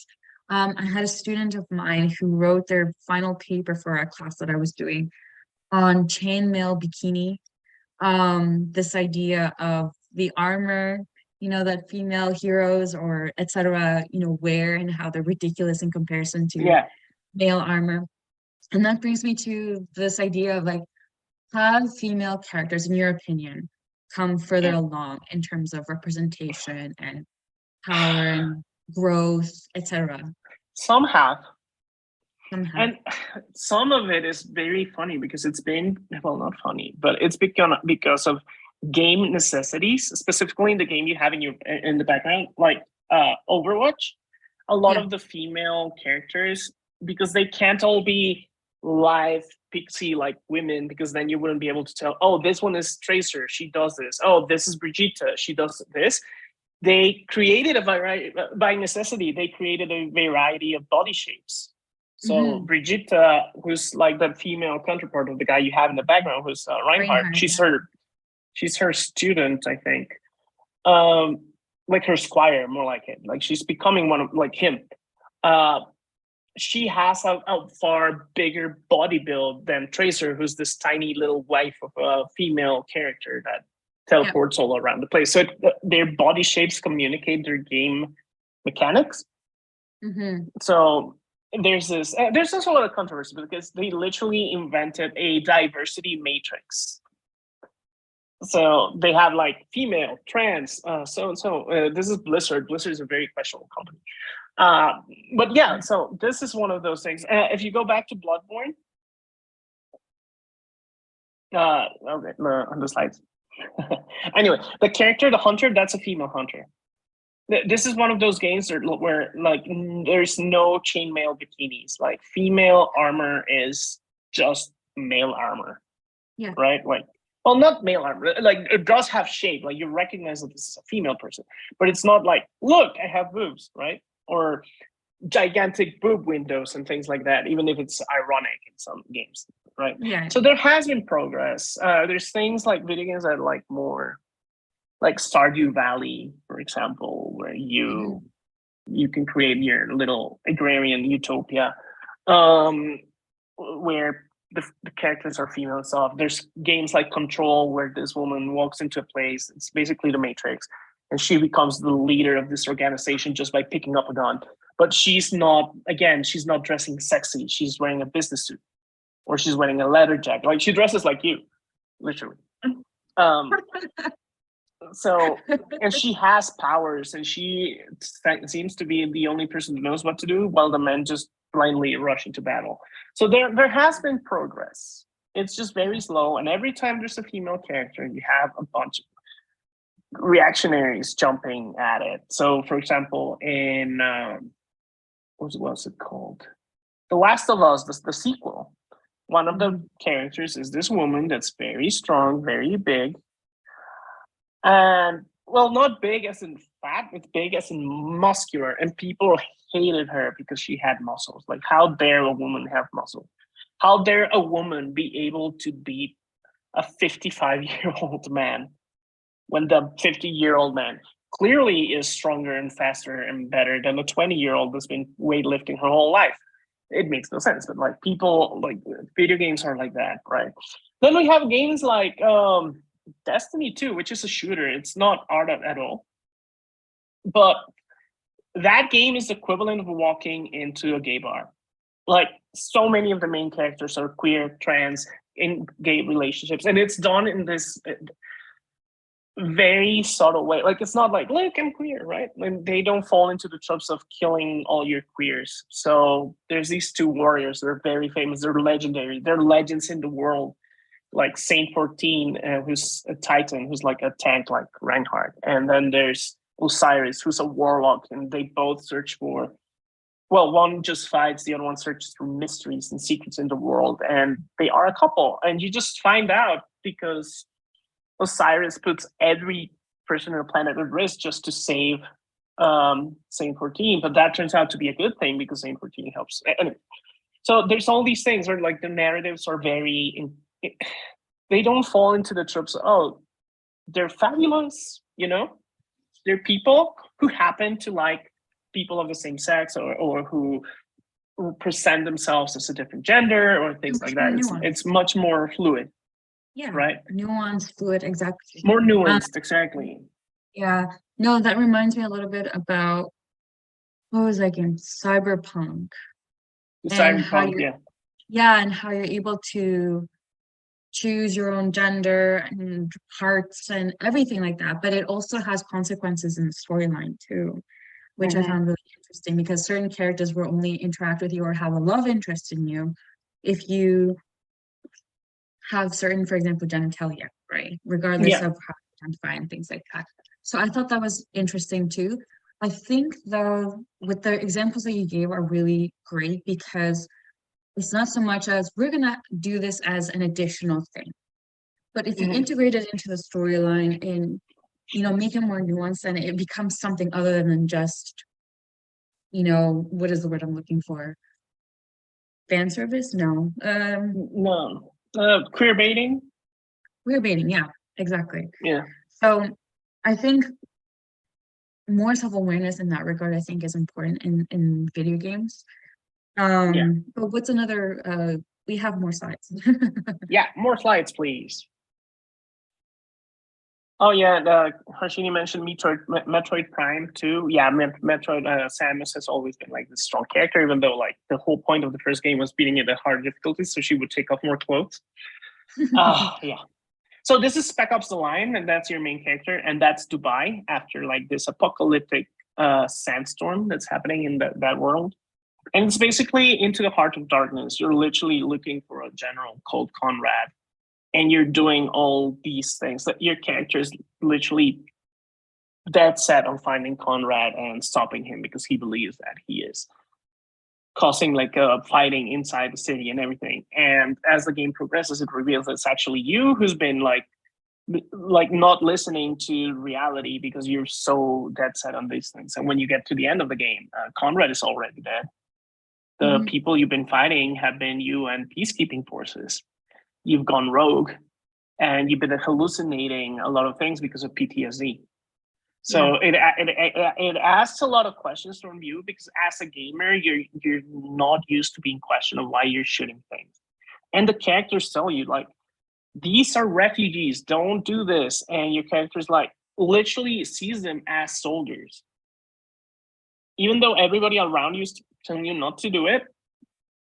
I had a student of mine who wrote their final paper for a class that I was doing on chainmail bikini. This idea of the armor, that female heroes or etc., wear, and how they're ridiculous in comparison to male armor. And that brings me to this idea of like, have female characters, in your opinion, come further along in terms of representation and power and growth, etc.? Some have. Somehow. And some of it is very funny because it's been, well, not funny, but it's become because of game necessities, specifically in the game you have in the background, like Overwatch. A lot of the female characters, because they can't all be live pixie like women, because then you wouldn't be able to tell, oh, this one is Tracer, she does this. Oh, this is Brigitte, she does this. They created a variety, by necessity, they created a variety of body shapes. So Brigitte, who's like the female counterpart of the guy you have in the background, who's Reinhardt, she's her student, I think. Like her squire, more like it. Like she's becoming one of like him. She has a far bigger body build than Tracer, who's this tiny little wife of a female character that teleports all around the place. So their body shapes communicate their game mechanics. So there's also a lot of controversy because they literally invented a diversity matrix. So they have like female, trans, so and so. This is Blizzard. Blizzard is a very questionable company. But yeah, so this is one of those things. If you go back to Bloodborne, okay, on the slides. Anyway, the character, the hunter, that's a female hunter. This is one of those games where like there's no chainmail bikinis. Like female armor is just male armor. Yeah. Right? Like, well, not male armor. Like it does have shape. Like you recognize that this is a female person, but it's not like, look, I have boobs, right? Or gigantic boob windows and things like that, even if it's ironic in some games, right? Yeah. So there has been progress. There's things like video games that are like more like Stardew Valley, for example, where you you can create your little agrarian utopia, where the characters are female. So there's games like Control, where this woman walks into a place. It's basically the Matrix, and she becomes the leader of this organization just by picking up a gun. But she's not dressing sexy. She's wearing a business suit, or she's wearing a leather jacket. Like, she dresses like you, literally. Um, so, and she has powers, and she seems to be the only person who knows what to do, while the men just blindly rush into battle. So there has been progress. It's just very slow, and every time there's a female character, you have a bunch of reactionaries jumping at it. So, for example, in what was it called? The Last of Us, the sequel. One of the characters is this woman that's very strong, very big, and, well, not big as in fat, but big as in muscular. And people hated her because she had muscles. Like, how dare a woman have muscle? How dare a woman be able to beat a 55-year-old man, when the 50-year-old man clearly is stronger and faster and better than a 20-year-old that's been weightlifting her whole life? It makes no sense. But like, people, like, video games are like that, right? Then we have games like Destiny 2, which is a shooter. It's not art at all. But that game is the equivalent of walking into a gay bar. Like, so many of the main characters are queer, trans, in gay relationships, and it's done in this very subtle way. Like, it's not like, look, I'm queer, right? And they don't fall into the tropes of killing all your queers. So there's these two warriors. They're very famous. They're legendary. They're legends in the world. Like Saint 14, who's a Titan, who's like a tank like Reinhardt. And then there's Osiris, who's a warlock, and they both search for, well, one just fights, the other one searches for mysteries and secrets in the world. And they are a couple. And you just find out because Osiris puts every person on the planet at risk just to save Saint 14. But that turns out to be a good thing because Saint 14 helps. Anyway, so there's all these things where, like, the narratives are very... they don't fall into the tropes. Oh, they're fabulous, they're people who happen to like people of the same sex, or who present themselves as a different gender, or things like that. It's much more fluid. Yeah, right. Nuanced, fluid, exactly. More nuanced, exactly. Yeah, no, that reminds me a little bit about, what was that game? Cyberpunk. Cyberpunk, yeah. Yeah, and how you're able to choose your own gender and parts and everything like that. But it also has consequences in the storyline too, which I found really interesting, because certain characters will only interact with you or have a love interest in you if you have certain, for example, genitalia, right? Regardless of how you identify and things like that. So I thought that was interesting too. I think though, with the examples that you gave are really great, because it's not so much as we're gonna do this as an additional thing, but if you integrate it into the storyline and make it more nuanced, and it becomes something other than just, what is the word I'm looking for? Fan service? No. No. Queer baiting? Queer baiting, yeah, exactly. Yeah. So I think more self-awareness in that regard, I think, is important in video games. But what's another, we have more slides. Yeah, more slides, please. Oh yeah, Harshini mentioned Metroid Prime too. Yeah, Metroid, Samus has always been like this strong character, even though like the whole point of the first game was beating it at hard difficulty, so she would take off more clothes. Yeah. So this is Spec Ops: The Line, and that's your main character, and that's Dubai after like this apocalyptic sandstorm that's happening in that world. And it's basically Into the Heart of Darkness. You're literally looking for a general called Conrad, and you're doing all these things. That your character is literally dead set on finding Conrad and stopping him, because he believes that he is causing like fighting inside the city and everything. And as the game progresses, it reveals it's actually you who's been like not listening to reality, because you're so dead set on these things. And when you get to the end of the game, Conrad is already dead. The people you've been fighting have been you and peacekeeping forces. You've gone rogue, and you've been hallucinating a lot of things because of PTSD. So it asks a lot of questions from you because as a gamer, you're not used to being questioned of why you're shooting things, and the characters tell you like these are refugees, don't do this, and your character's like literally sees them as soldiers, even though everybody around you is telling you not to do it,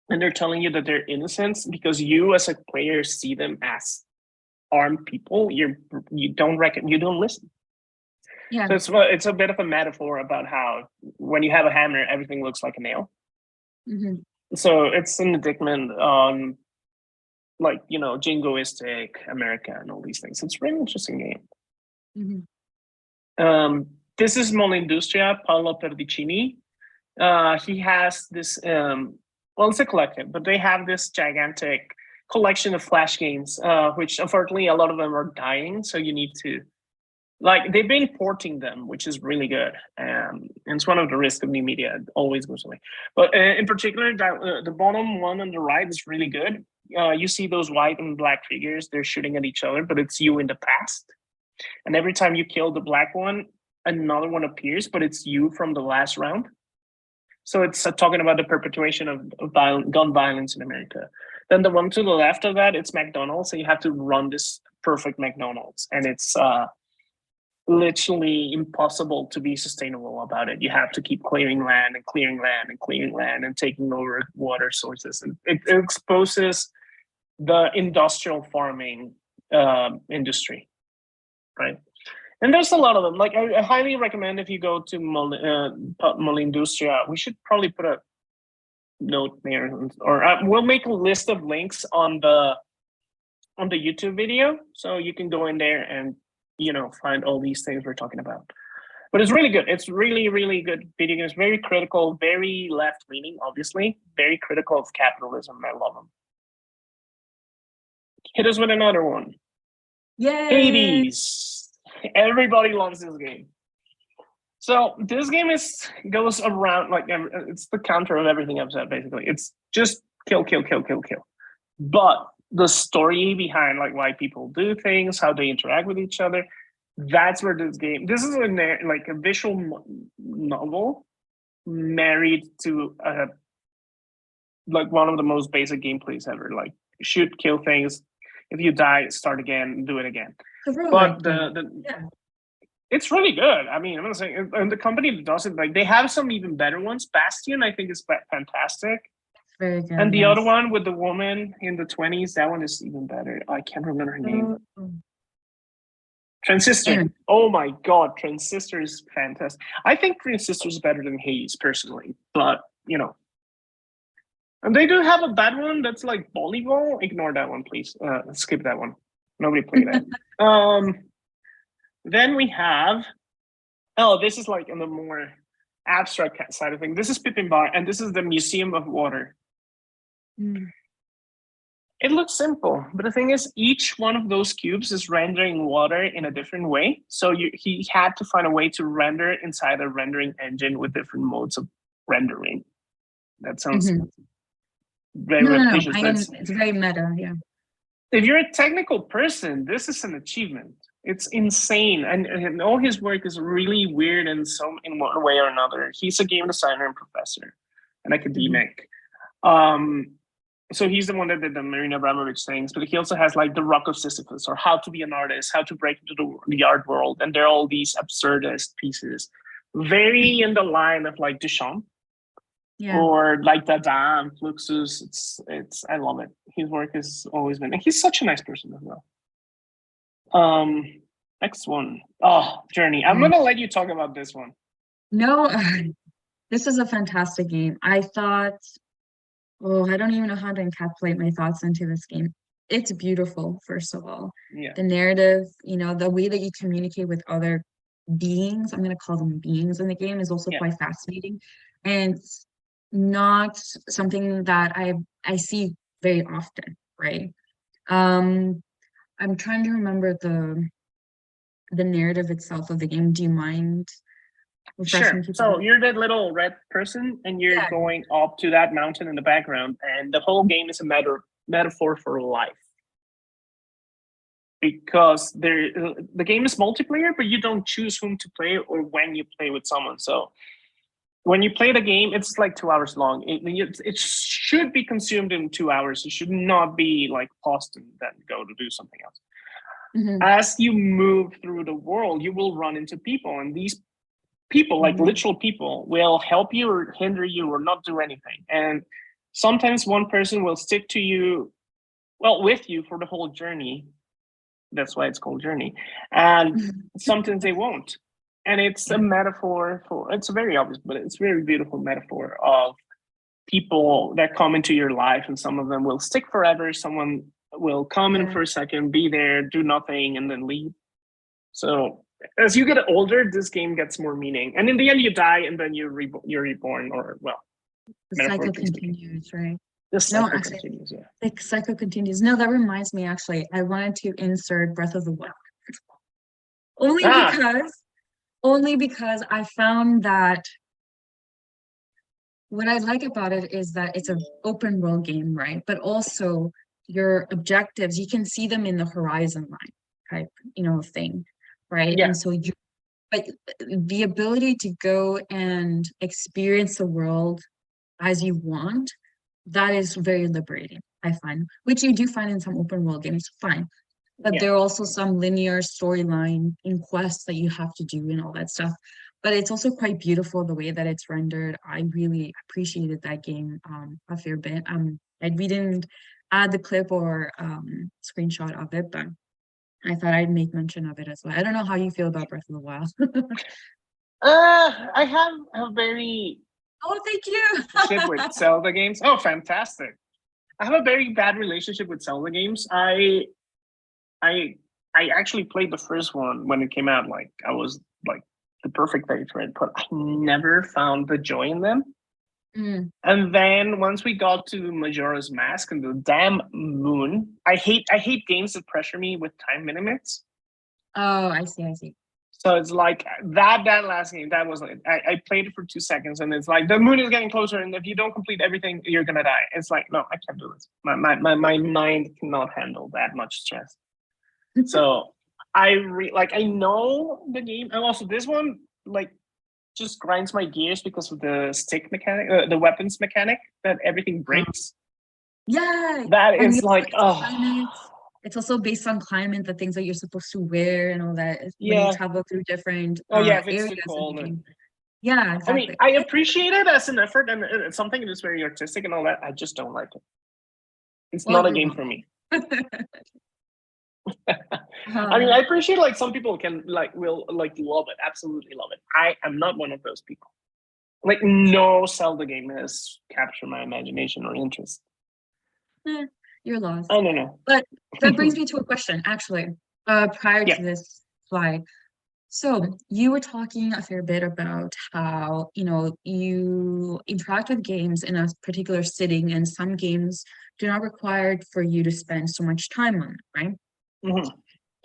and they're telling you that they're innocent because you as a player see them as armed people. You don't listen. Yeah. So it's a bit of a metaphor about how when you have a hammer, everything looks like a nail. Mm-hmm. So it's an indictment on, like, you know, jingoistic America and all these things. It's a really interesting game. Mm-hmm. This is Molindustria, Paolo Perdicini. He has this, well, it's a collective, but they have this gigantic collection of Flash games, which unfortunately a lot of them are dying. So you need to, like, they've been porting them, which is really good. And it's one of the risks of new media. It always goes away. But in particular, the bottom one on the right is really good. You see those white and black figures, they're shooting at each other, but it's you in the past. And every time you kill the black one, another one appears, but it's you from the last round. So it's talking about the perpetuation of gun violence in America. Then the one to the left of that, it's McDonald's. So you have to run this perfect McDonald's. And it's literally impossible to be sustainable about it. You have to keep clearing land and clearing land and clearing land and taking over water sources. And it exposes the industrial farming industry, right? And there's a lot of them. Like I highly recommend if you go to Molindustria, we should probably put a note there, or we'll make a list of links on the YouTube video, so you can go in there and, you know, find all these things we're talking about. But it's really good. It's really, really good video games. Very critical, very left-leaning, obviously. Very critical of capitalism. I love them. Hit us with another one. Yay! Hades. Everybody loves this game. So this game goes around like it's the counter of everything I've said. Basically, it's just kill, kill, kill, kill, kill. But the story behind like why people do things, how they interact with each other, that's where this is like a visual novel married to like one of the most basic gameplays ever. Like shoot, kill things. If you die, start again, do it again. But it's really good. I mean, I'm gonna say, and the company that does it, like they have some even better ones. Bastion, I think, is fantastic. Very good. And the other one with the woman in the 20s, that one is even better. I can't remember her name. Transistor. Oh my God, Transistor is fantastic. I think Transistor is better than Hades personally, but you know. And they do have a bad one that's like volleyball. Ignore that one, please. Skip that one. Nobody play that. Then we have, this is like on the more abstract side of things. This is Pippin Bar, and this is the Museum of Water. It looks simple, but the thing is, each one of those cubes is rendering water in a different way. So he had to find a way to render inside a rendering engine with different modes of rendering. That sounds very repetitious. It's very meta, yeah. If you're a technical person, this is an achievement. It's insane, and all his work is really weird in one way or another. He's a game designer and professor, an academic. So he's the one that did the Marina Abramovich things, but he also has like the Rock of Sisyphus, or How to Be an Artist, How to Break into the Art World, and they're all these absurdist pieces, very in the line of like Duchamp, or like Dada and Fluxus. It's I love it. His work has always been, and he's such a nice person as well. Next one. Journey. I'm gonna let you talk about this one. No, this is a fantastic game. I thought, I don't even know how to encapsulate my thoughts into this game. It's beautiful, first of all. Yeah. The narrative, the way that you communicate with other beings, I'm gonna call them beings in the game, is also quite fascinating. And it's not something that I see very often, right? I'm trying to remember the narrative itself of the game. Do you mind? Sure. So you're that little red person, and you're going up to that mountain in the background, and the whole game is a metaphor for life. because the game is multiplayer, but you don't choose whom to play or when you play with someone. So when you play the game, it's like 2 hours long. It should be consumed in 2 hours. It should not be like paused and then go to do something else. Mhm. As you move through the world, you will run into people, and these people, like literal people, will help you or hinder you or not do anything. And sometimes one person will stick to you, well, with you for the whole journey. That's why it's called journey. And sometimes they won't. And it's a metaphor for, it's very obvious, but it's a very beautiful metaphor of people that come into your life, and some of them will stick forever. Someone will come in for a second, be there, do nothing, and then leave. So as you get older, this game gets more meaning. And in the end, you die, and then you're reborn, or, well, The cycle continues, right? The cycle continues, yeah. The cycle continues. No, that reminds me, actually, I wanted to insert Breath of the Wild. Only because I found that what I like about it is that it's an open world game, right? But also your objectives, you can see them in the horizon line type, thing, right? Yeah. And so but the ability to go and experience the world as you want, that is very liberating, I find, which you do find in some open world games, fine. But there are also some linear storyline in quests that you have to do and all that stuff. But it's also quite beautiful the way that it's rendered. I really appreciated that game a fair bit. We didn't add the clip or screenshot of it, but I thought I'd make mention of it as well. I don't know how you feel about Breath of the Wild. I have a very thank you. relationship with Zelda games. Oh, fantastic! I have a very bad relationship with Zelda games. I actually played the first one when it came out. Like, I was like the perfect age for it, but I never found the joy in them. And then once we got to Majora's Mask and the damn moon, I hate games that pressure me with time limits. Oh, I see. So it's like that last game, that was like, I played it for 2 seconds, and it's like the moon is getting closer, and if you don't complete everything, you're gonna die. It's like, no, I can't do this. My mind cannot handle that much stress. So I know the game, and also this one just grinds my gears because of the stick mechanic, the weapons mechanic, that everything breaks. Yeah, that is like, it's also based on climate, the things that you're supposed to wear and all that when you travel through different if it's areas too cold. Yeah, exactly. I mean, I appreciate it as an effort, and it's something that is very artistic and all that. I just don't like it. It's not a game for me. I mean, I appreciate some people will love it, absolutely love it. I am not one of those people. No Zelda game has captured my imagination or interest. You're lost. I don't know. But that brings me to a question, actually, prior to this slide. So you were talking a fair bit about how, you interact with games in a particular sitting, and some games do not require for you to spend so much time on it, right? Mm-hmm.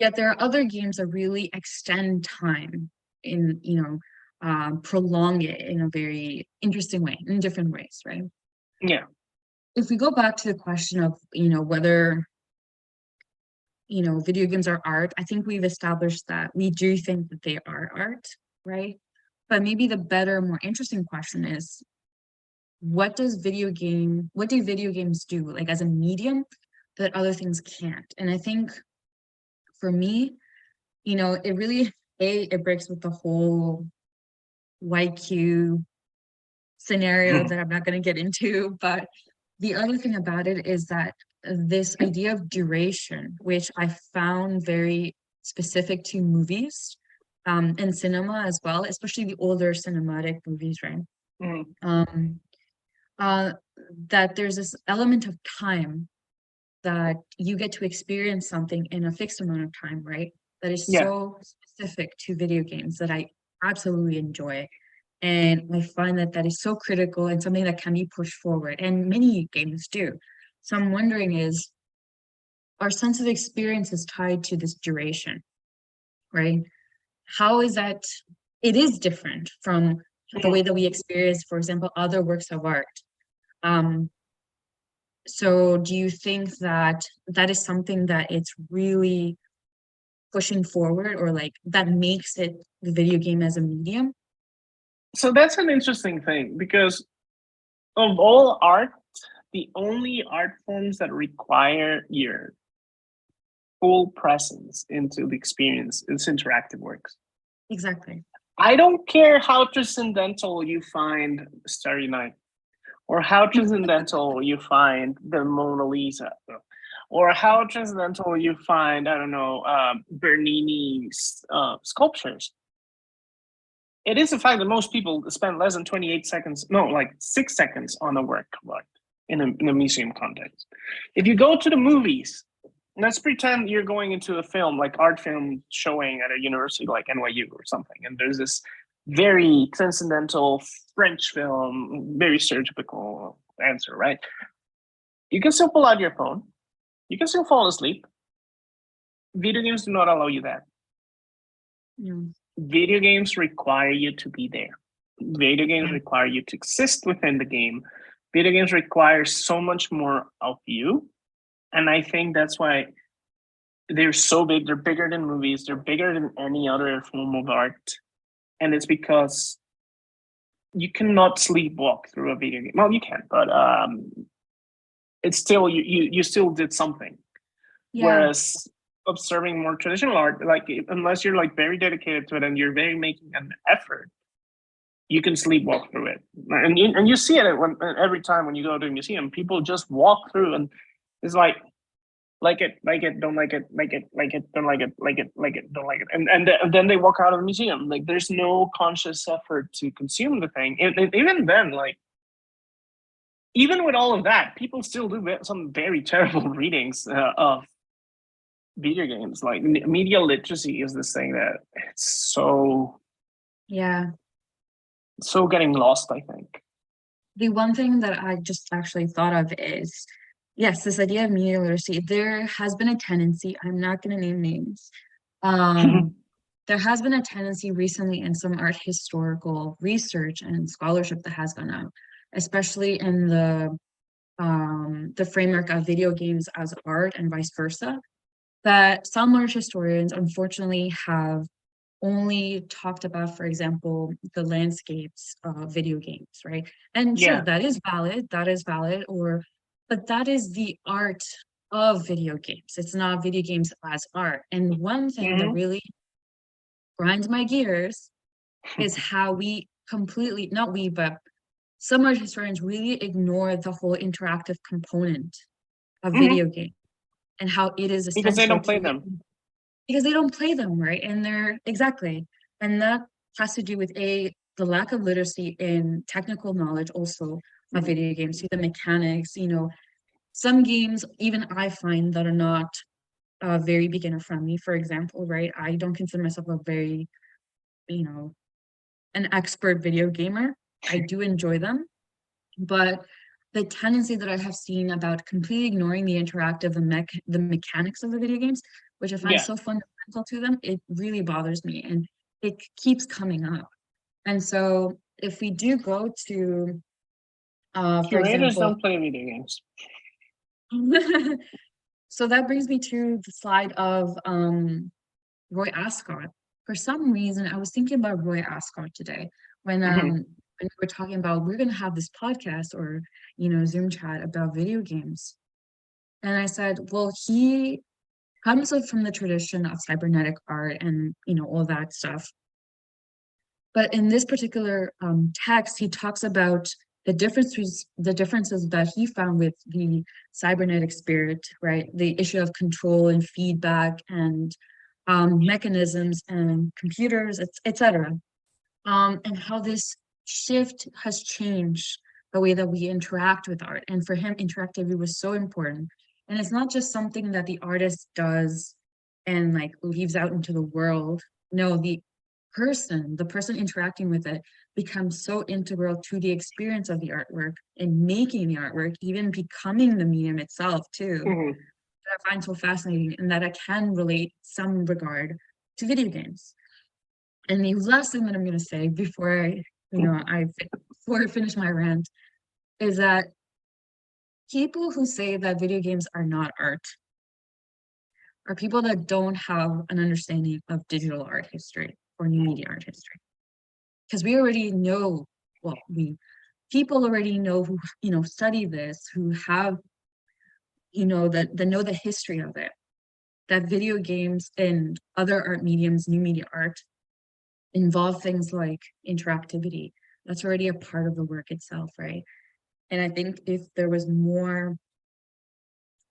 Yet there are other games that really extend time in, prolong it in a very interesting way, in different ways, right? Yeah. If we go back to the question of, whether, video games are art, I think we've established that we do think that they are art, right? But maybe the better, more interesting question is, what do video games do, as a medium that other things can't? And I think for me, it really, it breaks with the whole YQ scenario that I'm not going to get into. But the other thing about it is that this idea of duration, which I found very specific to movies and cinema as well, especially the older cinematic movies, right? That there's this element of time that you get to experience something in a fixed amount of time, right? That is so specific to video games that I absolutely enjoy. And I find that is so critical and something that can be pushed forward. And many games do. So I'm wondering is, our sense of experience is tied to this duration, right? How is that? It is different from the way that we experience, for example, other works of art. So do you think that is something that it's really pushing forward, or like that makes it the video game as a medium? So that's an interesting thing, because of all art, the only art forms that require your full presence into the experience is interactive works. Exactly. I don't care how transcendental you find Starry Night, or how transcendental you find the Mona Lisa, or how transcendental you find, I don't know, Bernini's sculptures. It is a fact that most people spend less than 28 seconds, no, like 6 seconds on a work of art in a museum context. If you go to the movies, let's pretend you're going into a film, like art film showing at a university like NYU or something, and there's this very transcendental French film, very stereotypical answer, right? You can still pull out your phone. You can still fall asleep. Video games do not allow you that. Yeah. Video games require you to be there. Video games require you to exist within the game. Video games require so much more of you. And I think that's why they're so big. They're bigger than movies. They're bigger than any other form of art. And it's because you cannot sleepwalk through a video game. Well, you can, but it's still, you still did something. Yeah. Whereas observing more traditional art, like unless you're like very dedicated to it and you're very making an effort, you can sleepwalk through it. And you see it when every time when you go to a museum, people just walk through, and it's like it, don't like it, like it, like it, don't like it, like it, like it, don't like it, and then they walk out of the museum. Like there's no conscious effort to consume the thing. And even then, like even with all of that, people still do some very terrible readings of video games. Like media literacy is this thing that it's so getting lost, I think. The one thing that I just actually thought of is, yes, this idea of media literacy. There has been a tendency, I'm not going to name names, there has been a tendency recently in some art historical research and scholarship that has gone out, especially in the framework of video games as art and vice versa, that some art historians unfortunately have only talked about, for example, the landscapes of video games, right? And sure, that is valid, but that is the art of video games. It's not video games as art. And one thing that really grinds my gears is how we completely, not we, but some art historians really ignore the whole interactive component of video games and how it is essential because they don't play them. Because they don't play them, right? And they're exactly, and that has to do with the lack of literacy in technical knowledge also of video games, see the mechanics, some games, even I find that are not very beginner friendly, for example, right? I don't consider myself a very, an expert video gamer. I do enjoy them, but the tendency that I have seen about completely ignoring the interactive, the mechanics of the video games, which I find so fundamental to them, it really bothers me, and it keeps coming up. And so if we do go to, for example, don't play video games. So that brings me to the slide of Roy Ascott. For some reason, I was thinking about Roy Ascott today when we were talking about we're going to have this podcast or Zoom chat about video games, and I said, well, he comes from the tradition of cybernetic art and all that stuff, but in this particular text, he talks about the differences that he found with the cybernetic spirit, right? The issue of control and feedback and mechanisms and computers, etc. And how this shift has changed the way that we interact with art. And for him, interactivity was so important. And it's not just something that the artist does and like leaves out into the world. No, the person interacting with it becomes so integral to the experience of the artwork and making the artwork, even becoming the medium itself too. That I find so fascinating, and that I can relate some regard to video games. And the last thing that I'm going to say before I finish my rant is that people who say that video games are not art are people that don't have an understanding of digital art history or new media art history. Because we already know, well, people already know who, study this, who have, that know the history of it, that video games and other art mediums, new media art, involve things like interactivity. That's already a part of the work itself, right? And I think if there was more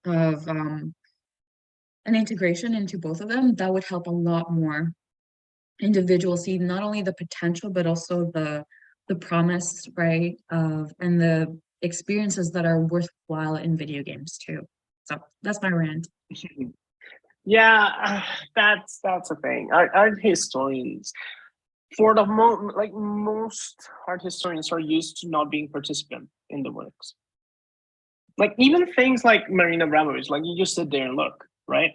of an integration into both of them, that would help a lot more individuals see not only the potential, but also the promise, right? And the experiences that are worthwhile in video games too. So that's my rant. Yeah, that's a thing. Art historians, for the most art historians are used to not being participant in the works. Like even things like Marina Abramovich, like you just sit there and look, right?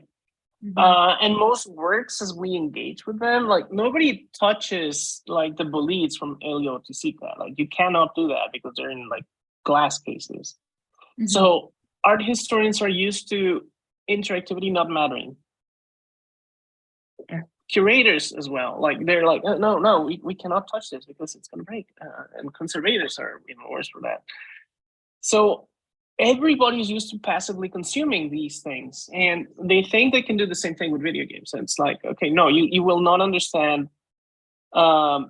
And most works, as we engage with them, like nobody touches like the bolids from Elio Tisica. Like you cannot do that because they're in like glass cases. So art historians are used to interactivity not mattering. Curators as well, like they're like, no, we cannot touch this because it's going to break. And conservators are even worse for that. So everybody's used to passively consuming these things, and they think they can do the same thing with video games. And it's like, okay, no, you will not understand. Parchini,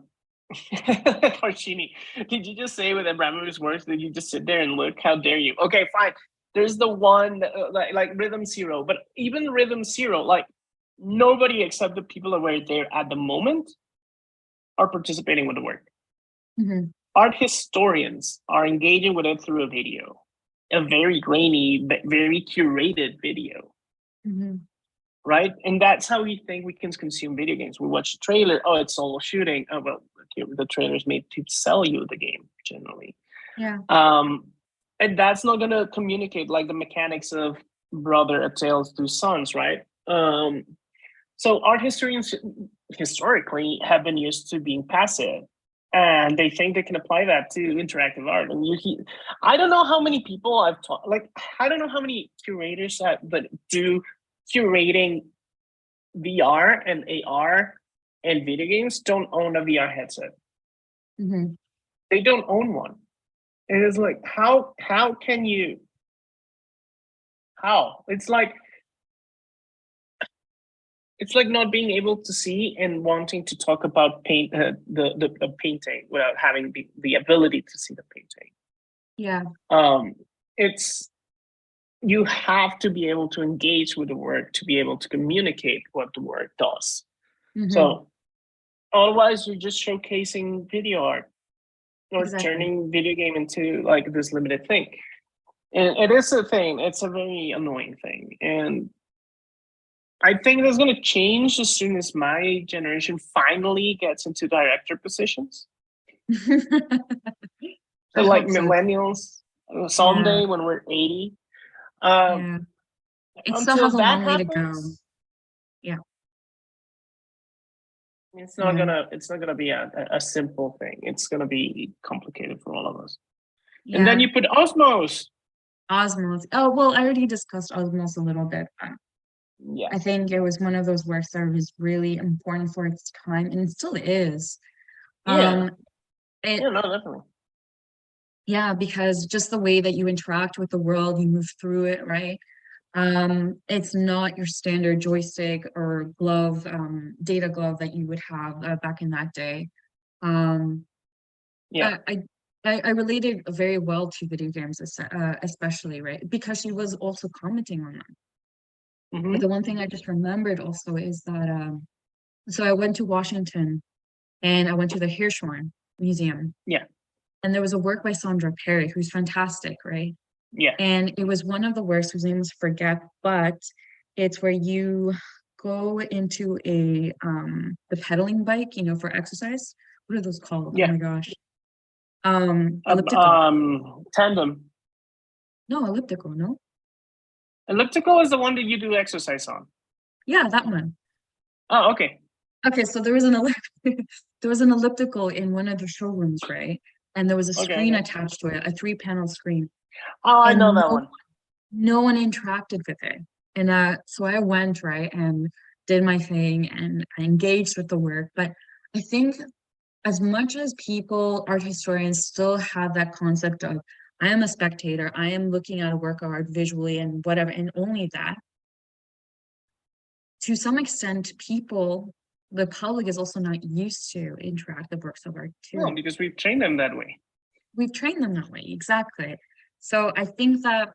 did you just say with Abramovich's works that you just sit there and look? How dare you? Okay, fine. There's the one that, like Rhythm Zero, but even Rhythm Zero, like nobody except the people that were there at the moment are participating with the work. Art historians are engaging with it through a video, a very grainy, very curated video. Right? And that's how we think we can consume video games. We watch the trailer, oh, it's solo shooting. Oh, well, the trailer's made to sell you the game, generally. Yeah. And that's not going to communicate like the mechanics of Brother, A Tale of Two Sons, right? So art historians historically have been used to being passive, and they think they can apply that to interactive art. And I don't know how many people I've taught, like, I don't know how many curators that do curating VR and AR and video games don't own a VR headset. They don't own one. And it's like, how can you, how? It's like not being able to see and wanting to talk about the painting without having the ability to see the painting. Yeah. It's, you have to be able to engage with the work to be able to communicate what the work does. So otherwise you're just showcasing video art or turning video game into like this limited thing. And it is a thing. It's a very annoying thing. And I think that's going to change as soon as my generation finally gets into director positions. So like millennials, someday when we're 80. It still has a long way to go. Yeah. It's not gonna be a simple thing. It's gonna be complicated for all of us. And then you put Osmos. Oh, well, I already discussed Osmos a little bit. I think it was one of those works that was really important for its time, and it still is. No, definitely. Yeah, because just the way that you interact with the world, you move through it, right? It's not your standard joystick or glove, data glove that you would have back in that day. I related very well to video games, especially, right? Because she was also commenting on them. But the one thing I just remembered also is that, so I went to Washington and I went to the Hirshhorn Museum. Yeah. And there was a work by Sandra Perry, who's fantastic, right? Yeah. And it was one of the works whose name is Forget, but it's where you go into the pedaling bike, for exercise. What are those called? Yeah. Oh my gosh. Elliptical. Tandem. No, elliptical, no? Elliptical is the one that you do exercise on. Yeah, that one. Oh, okay. Okay, so there was an elliptical in one of the showrooms, right? And there was a screen attached to it, a 3-panel screen. Oh, I know that one. No one interacted with it. And so I went, right, and did my thing and I engaged with the work. But I think as much as art historians still have that concept of, I am a spectator, I am looking at a work of art visually and whatever, and only that, to some extent, the public is also not used to interactive works of art No, too. because we've trained them that way. We've trained them that way, exactly. So I think that,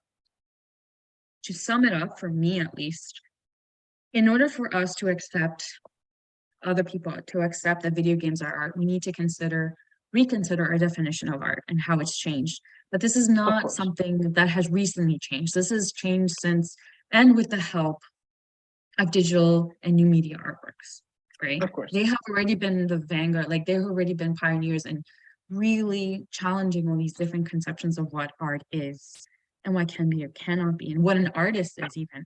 to sum it up, for me at least, in order for us to accept other people, to accept that video games are art, we need to reconsider our definition of art and how it's changed. But this is Of not course. something that has recently changed. This has changed since, and with the help of digital and new media artworks, right? Of course. They have already been the vanguard, like they've already been pioneers in really challenging all these different conceptions of what art is and what can be or cannot be, and what an artist is even.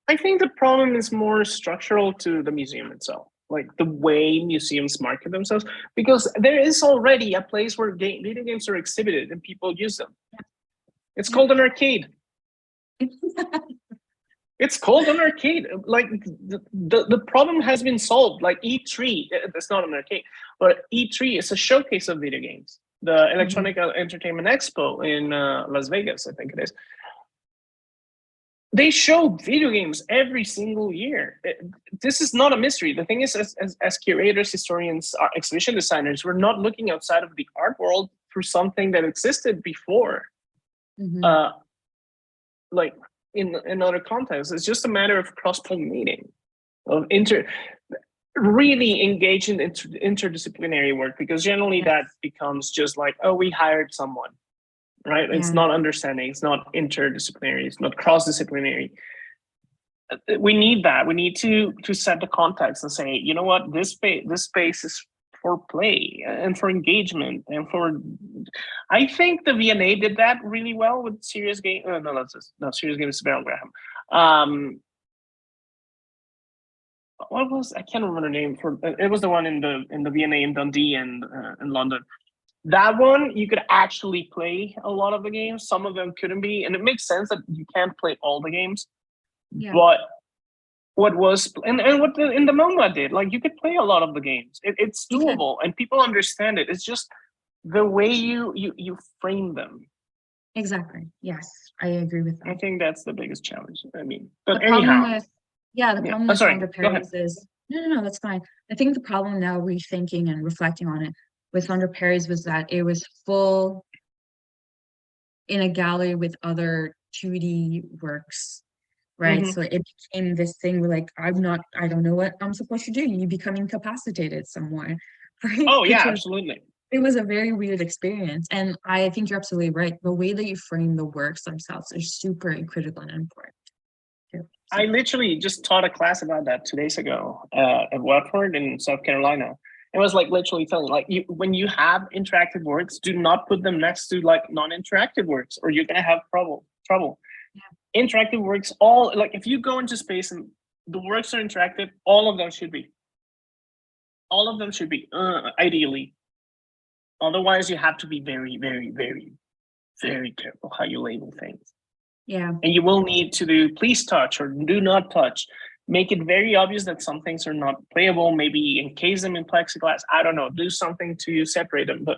I think the problem is more structural to the museum itself, like the way museums market themselves, because there is already a place where video games are exhibited and people use them. It's called an arcade. It's called an arcade. Like the problem has been solved. Like E3, it's not an arcade, but E3 is a showcase of video games. The Electronic Entertainment Expo in Las Vegas, I think it is. They show video games every single year. This is not a mystery. The thing is, as curators, historians, exhibition designers, we're not looking outside of the art world for something that existed before. Like in other contexts, it's just a matter of cross-pollinating, of really engage in interdisciplinary work, because generally that becomes just like, oh, we hired someone. Right? It's not understanding, it's not interdisciplinary, it's not cross-disciplinary. We need that. We need to set the context and say, you know what, this space is for play and for engagement and for. I think the VNA did that really well with Serious Game. No, that's not Serious Games. Baron Graham. What was, I can't remember the name for. It was the one in the VNA in Dundee and in London. That one, you could actually play a lot of the games. Some of them couldn't be. And it makes sense that you can't play all the games. Yeah. But what was, and what in the MoMA did, like you could play a lot of the games. It's doable and people understand it. It's just the way you frame them. Exactly. Yes, I agree with that. I think that's the biggest challenge. I mean, but anyhow. The problem with Sandra Perry's is, no, that's fine. I think the problem now, rethinking and reflecting on it, with Sandra Perry's was that it was full in a gallery with other 2D works, right? So it became this thing where like, I don't know what I'm supposed to do. You become incapacitated somewhere, right? Oh yeah, absolutely. It was a very weird experience. And I think you're absolutely right. The way that you frame the works themselves are super critical and important. Too, so. I literally just taught a class about that 2 days ago at Watford in South Carolina. It was like literally telling, like, when you have interactive works, do not put them next to like non-interactive works, or you're gonna have trouble. Yeah. Interactive works, all, like, if you go into space and the works are interactive, all of them should be. Ideally. Otherwise, you have to be very, very, very, very careful how you label things. Yeah. And you will need to do please touch or do not touch. Make it very obvious that some things are not playable, maybe encase them in plexiglass. I don't know, do something to separate them. But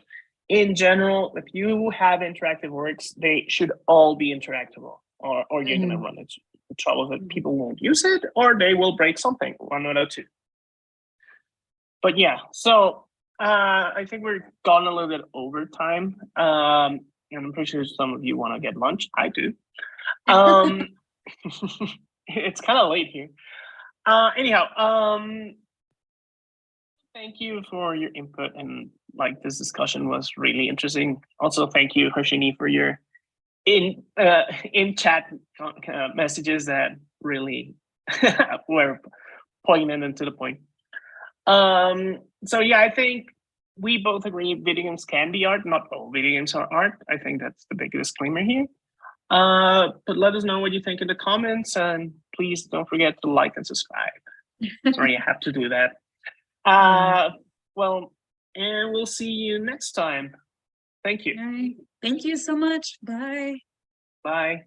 in general, if you have interactive works, they should all be interactable, or you're going to run into trouble that people won't use it, or they will break something, one or two. But yeah, so I think we've gone a little bit over time. And I'm pretty sure some of you want to get lunch. I do. It's kind of late here. Anyhow, thank you for your input, and like this discussion was really interesting. Also, thank you, Harshini, for your in chat messages that really were poignant and to the point. So yeah, I think we both agree video games can be art. Not all video games are art. I think that's the big disclaimer here. But let us know what you think in the comments, and please don't forget to like and subscribe. Sorry, I have to do that. Well, and we'll see you next time. Thank you. Thank you so much. Bye. Bye.